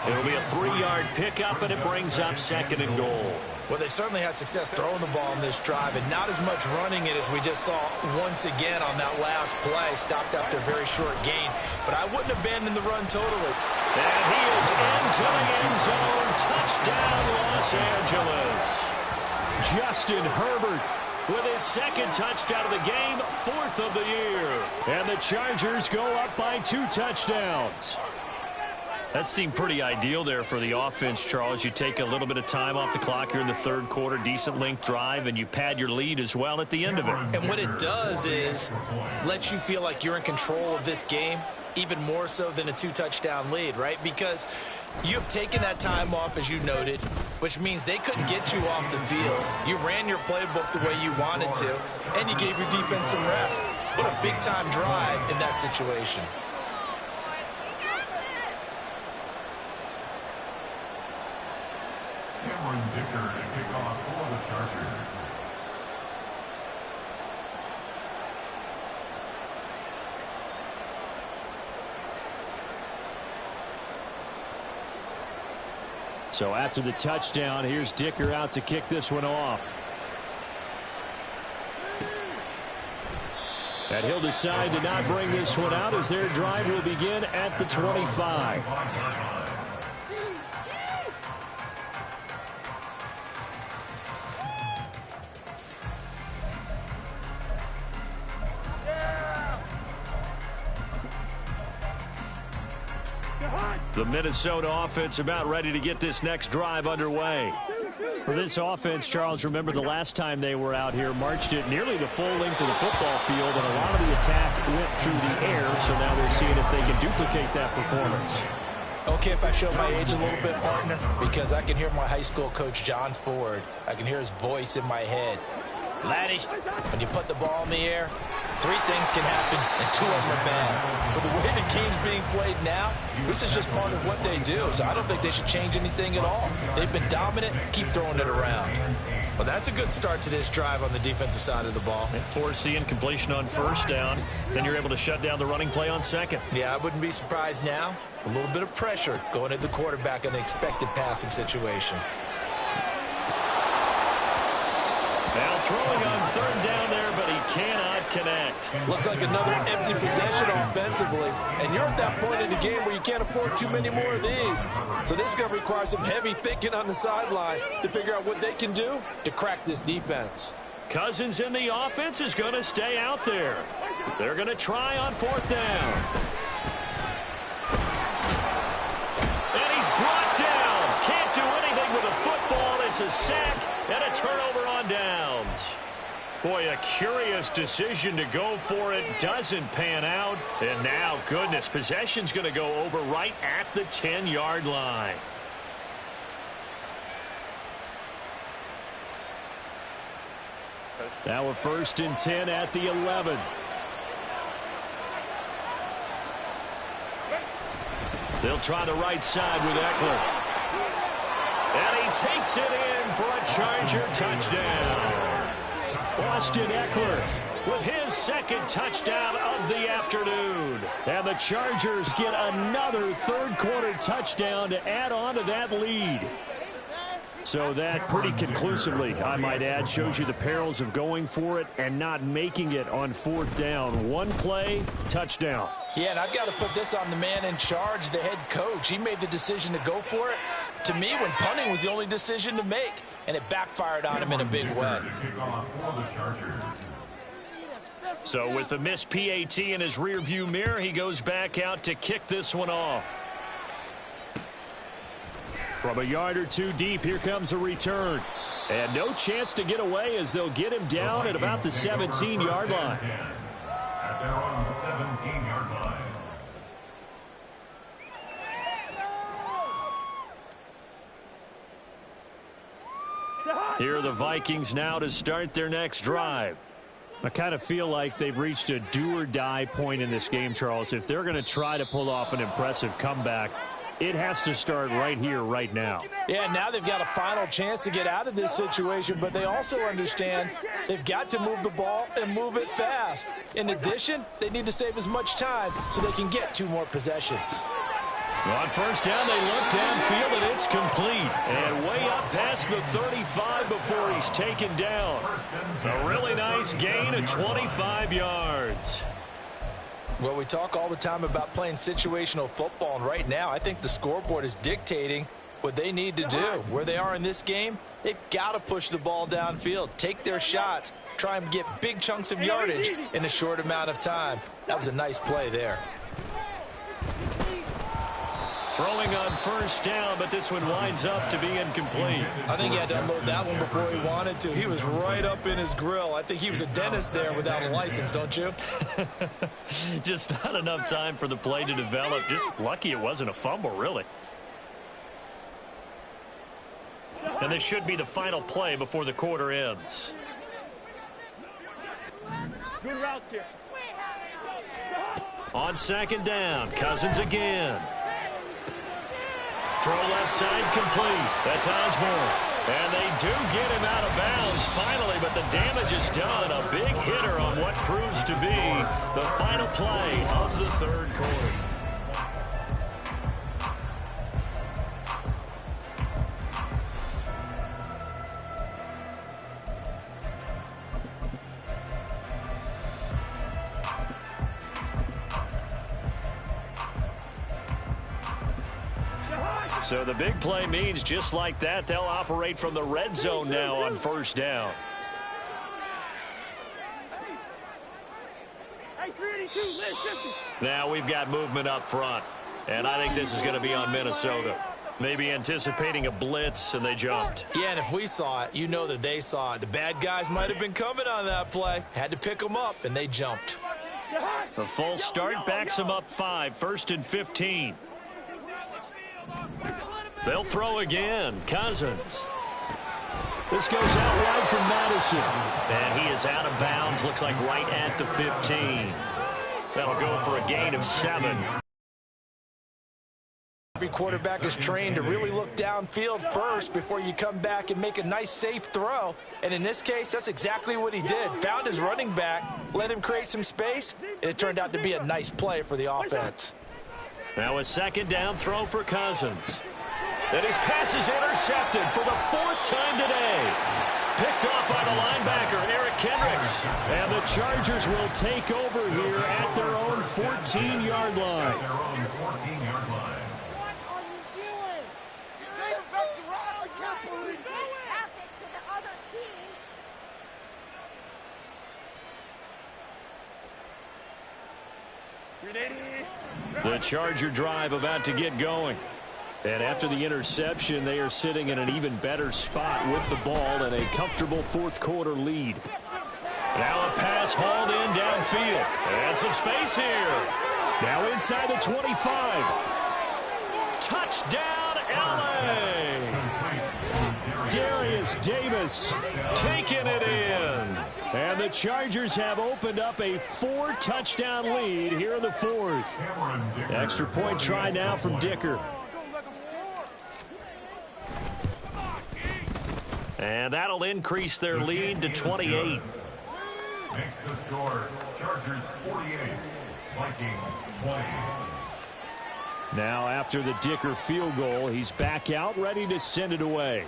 It'll be a 3-yard pickup, and it brings up second and goal. Well, they certainly had success throwing the ball on this drive, and not as much running it as we just saw once again on that last play. Stopped after a very short gain, but I wouldn't abandon the run totally. And he is into the end zone. Touchdown, Los Angeles. Justin Herbert with his second touchdown of the game, 4th of the year. And the Chargers go up by 2 touchdowns. That seemed pretty ideal there for the offense, Charles. You take a little bit of time off the clock here in the third quarter, decent length drive, and you pad your lead as well at the end of it. And what it does is let you feel like you're in control of this game, even more so than a 2-touchdown lead, right? Because you have taken that time off, as you noted, which means they couldn't get you off the field. You ran your playbook the way you wanted to, and you gave your defense some rest. What a big-time drive in that situation. Dicker to kick off for the Chargers. So after the touchdown, here's Dicker out to kick this one off. And he'll decide to not bring this one out as their drive will begin at the 25. The Minnesota offense about ready to get this next drive underway. For this offense, Charles, remember the last time they were out here, marched it nearly the full length of the football field, and a lot of the attack went through the air, so now they're seeing if they can duplicate that performance. Okay, if I show my age a little bit, partner, because I can hear my high school coach, John Ford. I can hear his voice in my head. Laddie, when you put the ball in the air, 3 things can happen, and 2 of them are bad. But the way the game's being played now, this is just part of what they do. So I don't think they should change anything at all. They've been dominant. Keep throwing it around. Well, that's a good start to this drive on the defensive side of the ball. And forcing completion on first down. Then you're able to shut down the running play on second. Yeah, I wouldn't be surprised now. A little bit of pressure going at the quarterback in an expected passing situation. Now throwing on third down there, but he cannot connect. Looks like another empty possession offensively. And you're at that point in the game where you can't afford too many more of these. So this is going to require some heavy thinking on the sideline to figure out what they can do to crack this defense. Cousins in the offense is going to stay out there. They're going to try on 4th down. And he's brought down. Can't do anything with a football. It's a sack and a turnover on downs. Boy, a curious decision to go for it. Doesn't pan out. And now, goodness, possession's going to go over right at the 10-yard line. Now a 1st and 10 at the 11. They'll try the right side with Eckler. And he takes it in for a Charger touchdown. Austin Eckler with his second touchdown of the afternoon. And the Chargers get another third-quarter touchdown to add on to that lead. So that pretty conclusively, I might add, shows you the perils of going for it and not making it on fourth down. One play, touchdown. Yeah, and I've got to put this on the man in charge, the head coach. He made the decision to go for it. To me, when punting was the only decision to make, and it backfired on him in a big way. So with the missed PAT in his rearview mirror, he goes back out to kick this one off. From a yard or two deep, here comes a return. And no chance to get away as they'll get him down at about the 17-yard line. At their own 17-yard line. Here are the Vikings now to start their next drive. I kind of feel like they've reached a do-or-die point in this game, Charles. If they're going to try to pull off an impressive comeback, it has to start right here, right now. Yeah, now they've got a final chance to get out of this situation, but they also understand they've got to move the ball and move it fast. In addition, they need to save as much time so they can get 2 more possessions. On first down, they look downfield, and it's complete. And way up past the 35 before he's taken down. A really nice gain of 25 yards. Well, we talk all the time about playing situational football, and right now I think the scoreboard is dictating what they need to do. Where they are in this game, they've got to push the ball downfield, take their shots, try and get big chunks of yardage in a short amount of time. That was a nice play there. Throwing on first down, but this one winds up to be incomplete. I think he had to unload that one before he wanted to. He was right up in his grill. I think he was a dentist there without a license, don't you? Just not enough time for the play to develop. Just lucky it wasn't a fumble, really. And this should be the final play before the quarter ends. Good routes here. On second down, Cousins again. Throw left side complete. That's Osborne. And they do get him out of bounds finally, but the damage is done. A big hitter on what proves to be the final play of the third quarter. So the big play means just like that, they'll operate from the red zone now on first down. Now we've got movement up front, and I think this is going to be on Minnesota. Maybe anticipating a blitz, and they jumped. Yeah, and if we saw it, you know that they saw it. The bad guys might have been coming on that play. Had to pick them up, and they jumped. The full start backs them up 5, 1st and 15. They'll throw again. Cousins. This goes out wide from Madison. And he is out of bounds. Looks like right at the 15. That'll go for a gain of 7. Every quarterback is trained to really look downfield first before you come back and make a nice, safe throw. And in this case, that's exactly what he did. Found his running back, let him create some space, and it turned out to be a nice play for the offense. Now a second down throw for Cousins. And his pass is intercepted for the 4th time today. Picked off by the linebacker, Eric Kendricks. And the Chargers will take over here at their own 14-yard line. At their own 14-yard line. What are you doing? I can't believe it. Pass it to the other team. The Charger drive about to get going. And after the interception, they are sitting in an even better spot with the ball and a comfortable 4th quarter lead. Now a pass hauled in downfield. And some space here. Now inside the 25. Touchdown, LA! Darius Davis taking it in. And the Chargers have opened up a 4-touchdown lead here in the fourth. Extra point try now from Dicker. And that'll increase their lead to 28. Makes the score Chargers 48, Vikings 20. Now after the Dicker field goal, he's back out ready to send it away.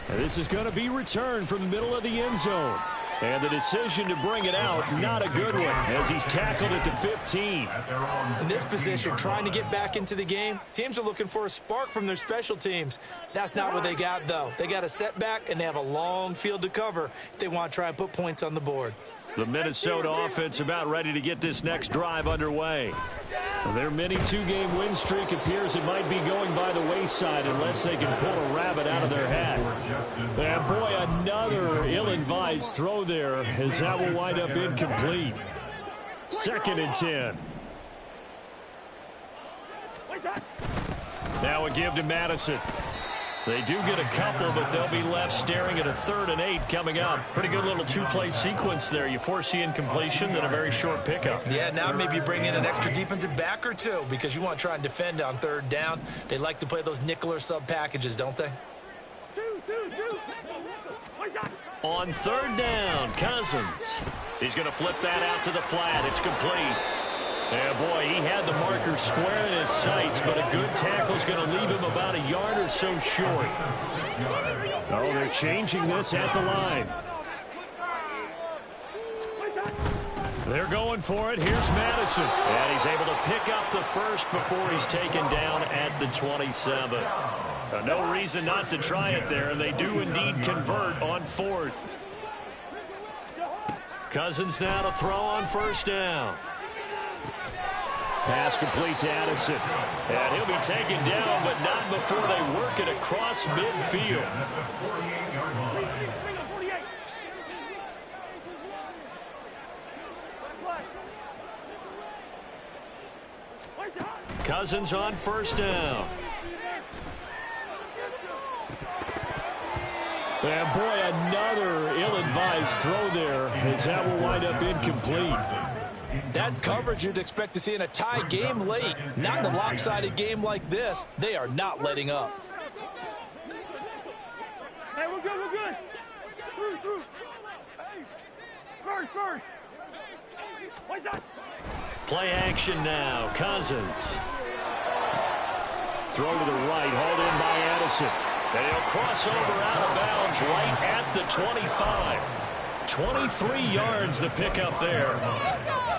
And this is going to be returned from the middle of the end zone. And the decision to bring it out, not a good one, as he's tackled at the 15. In this position, trying to get back into the game, teams are looking for a spark from their special teams. That's not what they got, though. They got a setback, and they have a long field to cover if they want to try and put points on the board. The Minnesota offense about ready to get this next drive underway. Their mini two-game win streak appears it might be going by the wayside unless they can pull a rabbit out of their hat. And boy, another ill-advised throw there as that will wind up incomplete. 2nd and 10. Now a give to Madison. They do get a couple, but they'll be left staring at a 3rd and 8 coming up. Pretty good little two-play sequence there. You foresee incompletion, then a very short pickup. Yeah, now maybe bring in an extra defensive back or two because you want to try and defend on 3rd down. They like to play those nickel or sub packages, don't they? On 3rd down, Cousins. He's going to flip that out to the flat. It's complete. Yeah, boy, he had the marker square in his sights, but a good tackle is going to leave him about a yard or so short. Oh, they're changing this at the line. They're going for it. Here's Madison. And he's able to pick up the first before he's taken down at the 27. No reason not to try it there, and they do indeed convert on 4th. Cousins now to throw on 1st down. Pass complete to Addison. And he'll be taken down, but not before they work it across midfield. Cousins on 1st down. And boy, another ill-advised throw there as that will wind up incomplete. That's coverage you'd expect to see in a tie game late. Not in a lopsided game like this. They are not letting up. Hey, we're good. Through. Hey, first. What's that? Play action now. Cousins. Throw to the right, hauled in by Addison. And he'll cross over out of bounds right at the 25. 23 yards the pickup there.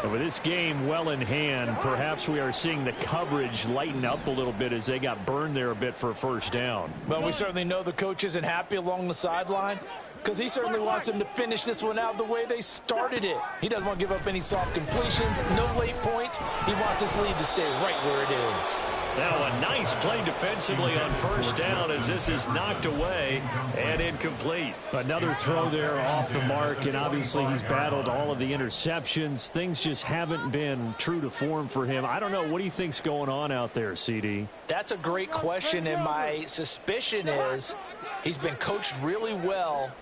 And with this game well in hand, perhaps we are seeing the coverage lighten up a little bit as they got burned there a bit for a 1st down. Well, we certainly know the coach isn't happy along the sideline because he certainly wants them to finish this one out the way they started it. He doesn't want to give up any soft completions, no late points. He wants his lead to stay right where it is. Now a nice play defensively on 1st down as this is knocked away and incomplete. Another throw there off the mark, and obviously he's battled all of the interceptions. Things just haven't been true to form for him. I don't know. What do you think's going on out there, CD? That's a great question, and my suspicion is he's been coached really well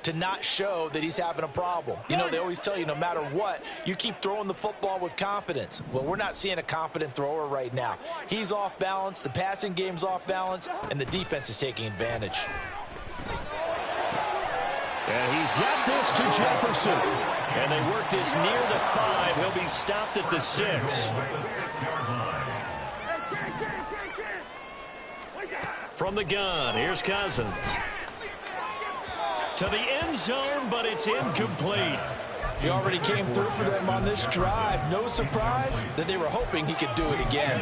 to not show that he's having a problem. You know, they always tell you no matter what, you keep throwing the football with confidence. Well, we're not seeing a confident thrower right now. He's off balance, the passing game's off balance, and the defense is taking advantage. And he's got this to Jefferson. And they work this near the 5. He'll be stopped at the 6. From the gun, here's Cousins. To the end zone, but it's incomplete. He already came through for them on this drive. No surprise that they were hoping he could do it again.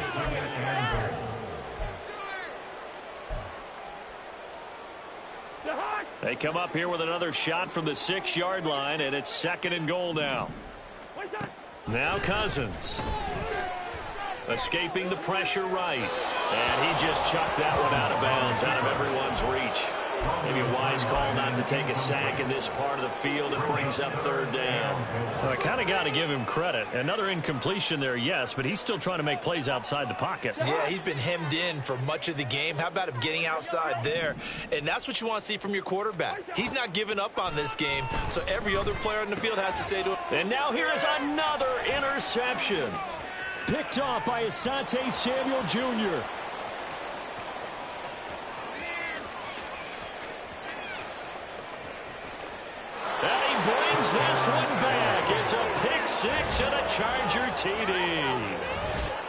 They come up here with another shot from the 6-yard line, and it's 2nd and goal now. Now Cousins. Escaping the pressure right. And he just chucked that one out of bounds, out of everyone's reach. Maybe a wise call not to take a sack in this part of the field. It brings up 3rd down. The Kind of got to give him credit. Another incompletion there, yes, but he's still trying to make plays outside the pocket. Yeah, he's been hemmed in for much of the game. How about him getting outside there? And that's what you want to see from your quarterback. He's not giving up on this game, so every other player on the field has to say to him. And now here is another interception. Picked off by Asante Samuel Jr. And he brings this one back. It's a pick six and a Charger TD.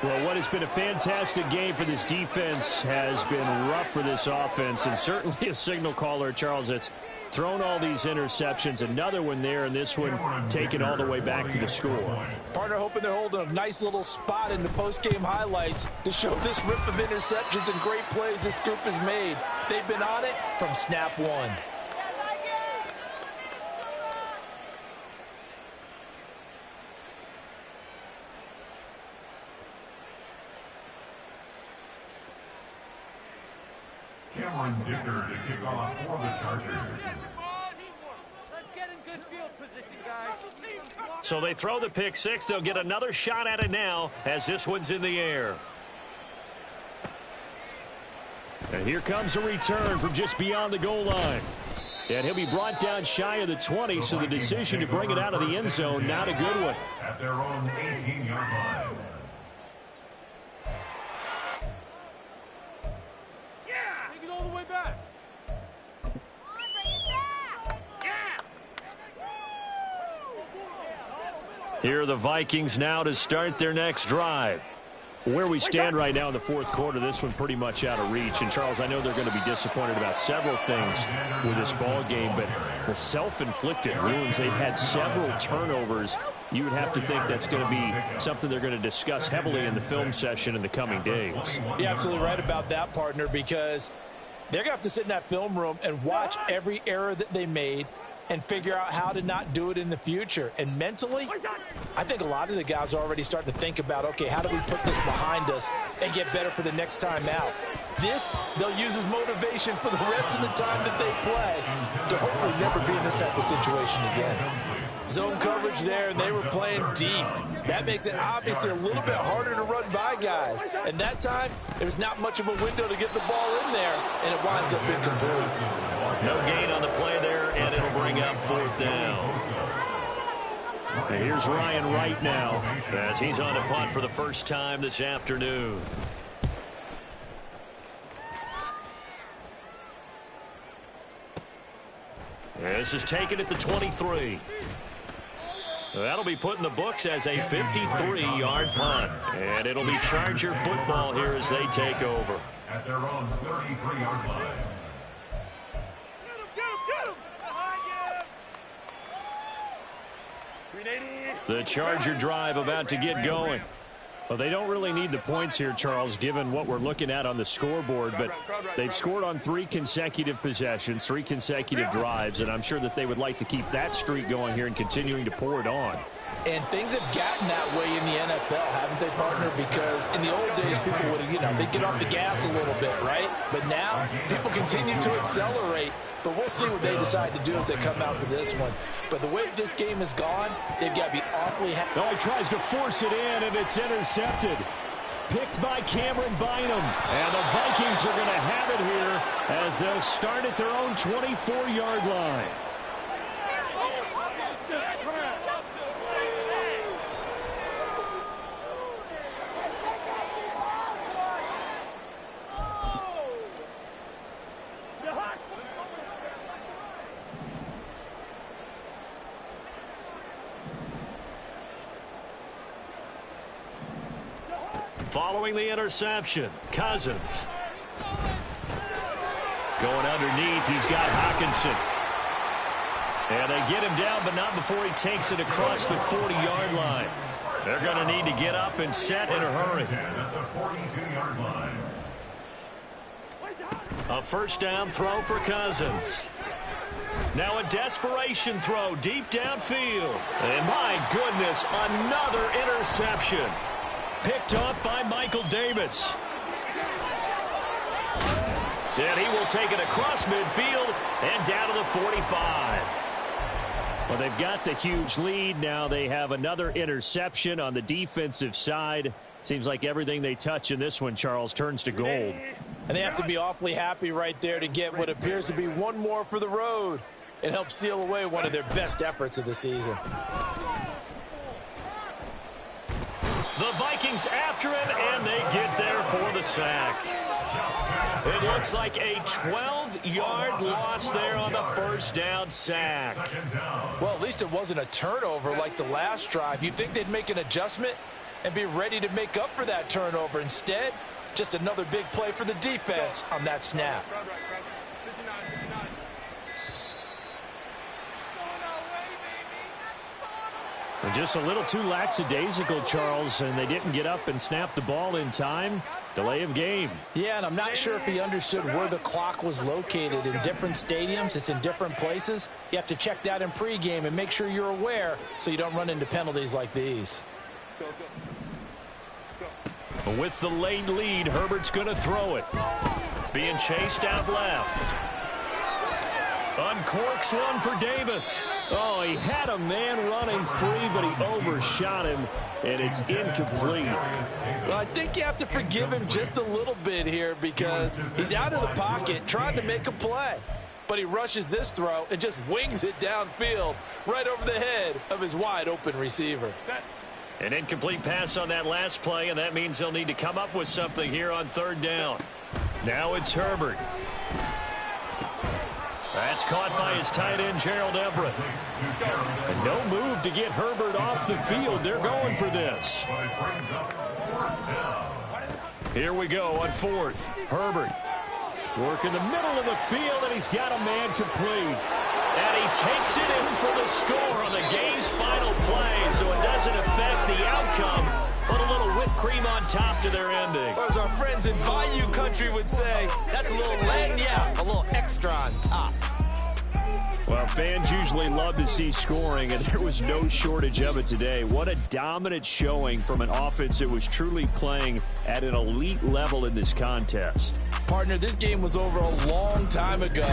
Well, what has been a fantastic game for this defense has been rough for this offense, and certainly a signal caller, Charles, that's thrown all these interceptions. Another one there, and this one taken all the way back to the score. Partner hoping they're holding a nice little spot in the post-game highlights to show this rip of interceptions and great plays this group has made. They've been on it from snap one. Dicker to kick off for the Chargers. Let's get in good field position, guys. So they throw the pick six. They'll get another shot at it now as this one's in the air. And here comes a return from just beyond the goal line. And he'll be brought down shy of the 20, so the decision to bring it out of the end zone, not a good one. At their own 18-yard line. All the way back. Here are the Vikings now to start their next drive. Where we stand right now in the fourth quarter, this one pretty much out of reach. And, Charles, I know they're going to be disappointed about several things with this ball game, but the self-inflicted wounds, they've had several turnovers. You would have to think that's going to be something they're going to discuss heavily in the film session in the coming days. You're absolutely right about that, partner, because they're going to have to sit in that film room and watch every error that they made and figure out how to not do it in the future. And mentally, I think a lot of the guys are already starting to think about, okay, how do we put this behind us and get better for the next time out? This, they'll use as motivation for the rest of the time that they play to hopefully never be in this type of situation again. Zone coverage there, and they were playing deep. That makes it obviously a little bit harder to run by guys. And that time, there was not much of a window to get the ball in there, and it winds up incomplete. No gain on the play there, and it'll bring up fourth down. And here's Ryan Wright now as he's on a punt for the first time this afternoon. This is taken at the 23. That'll be put in the books as a 53-yard punt. And it'll be Charger football here as they take over. At their own 33-yard line. The Charger drive about to get going. Well, they don't really need the points here, Charles, given what we're looking at on the scoreboard, but they've scored on 3 consecutive possessions, 3 consecutive drives, and I'm sure that they would like to keep that streak going here and continuing to pour it on. And things have gotten that way in the NFL, haven't they, partner? Because in the old days, people would, they'd get off the gas a little bit, right? But now, people continue to accelerate. But we'll see what they decide to do as they come out for this one. But the way this game has gone, they've got to be awfully happy. Oh, he tries to force it in, and it's intercepted. Picked by Cameron Bynum. And the Vikings are going to have it here as they'll start at their own 24-yard line. Following the interception, Cousins. Going underneath, he's got Hawkinson. And they get him down, but not before he takes it across the 40-yard line. They're going to need to get up and set in a hurry. At the 42-yard line. A first down throw for Cousins. Now a desperation throw deep downfield. And my goodness, another interception. Picked off by Michael Davis. And he will take it across midfield and down to the 45. Well, they've got the huge lead. Now they have another interception on the defensive side. Seems like everything they touch in this one, Charles, turns to gold. And they have to be awfully happy right there to get what appears to be one more for the road. It helps seal away one of their best efforts of the season. The Vikings after him, and they get there for the sack. It looks like a 12-yard loss there on the first down sack. Well, at least it wasn't a turnover like the last drive. You'd think they'd make an adjustment and be ready to make up for that turnover. Instead, just another big play for the defense on that snap. They're just a little too lackadaisical, Charles, and they didn't get up and snap the ball in time. Delay of game. Yeah, and I'm not sure if he understood where the clock was located. In different stadiums, it's in different places. You have to check that in pregame and make sure you're aware so you don't run into penalties like these. With the late lead, Herbert's going to throw it. Being chased out left. Uncorks one for Davis. Oh, he had a man running free, but he overshot him, and it's incomplete. Well, I think you have to forgive him just a little bit here because he's out of the pocket trying to make a play. But he rushes this throw and just wings it downfield right over the head of his wide-open receiver. An incomplete pass on that last play, and that means they'll need to come up with something here on third down. Now it's Herbert. That's caught by his tight end, Gerald Everett. And no move to get Herbert off the field. They're going for this. Here we go on fourth. Herbert working the middle of the field, and he's got a man complete. And he takes it in for the score on the game's final play, so it doesn't affect the outcome. Put a little whipped cream on top to their ending. Or as our friends in Bayou Country would say, that's a little lagniappe, a little extra on top. Well, fans usually love to see scoring, and there was no shortage of it today. What a dominant showing from an offense that was truly playing at an elite level in this contest. Partner, this game was over a long time ago.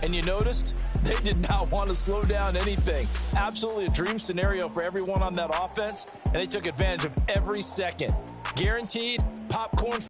And you noticed they did not want to slow down anything. Absolutely a dream scenario for everyone on that offense, and they took advantage of every second. Guaranteed popcorn.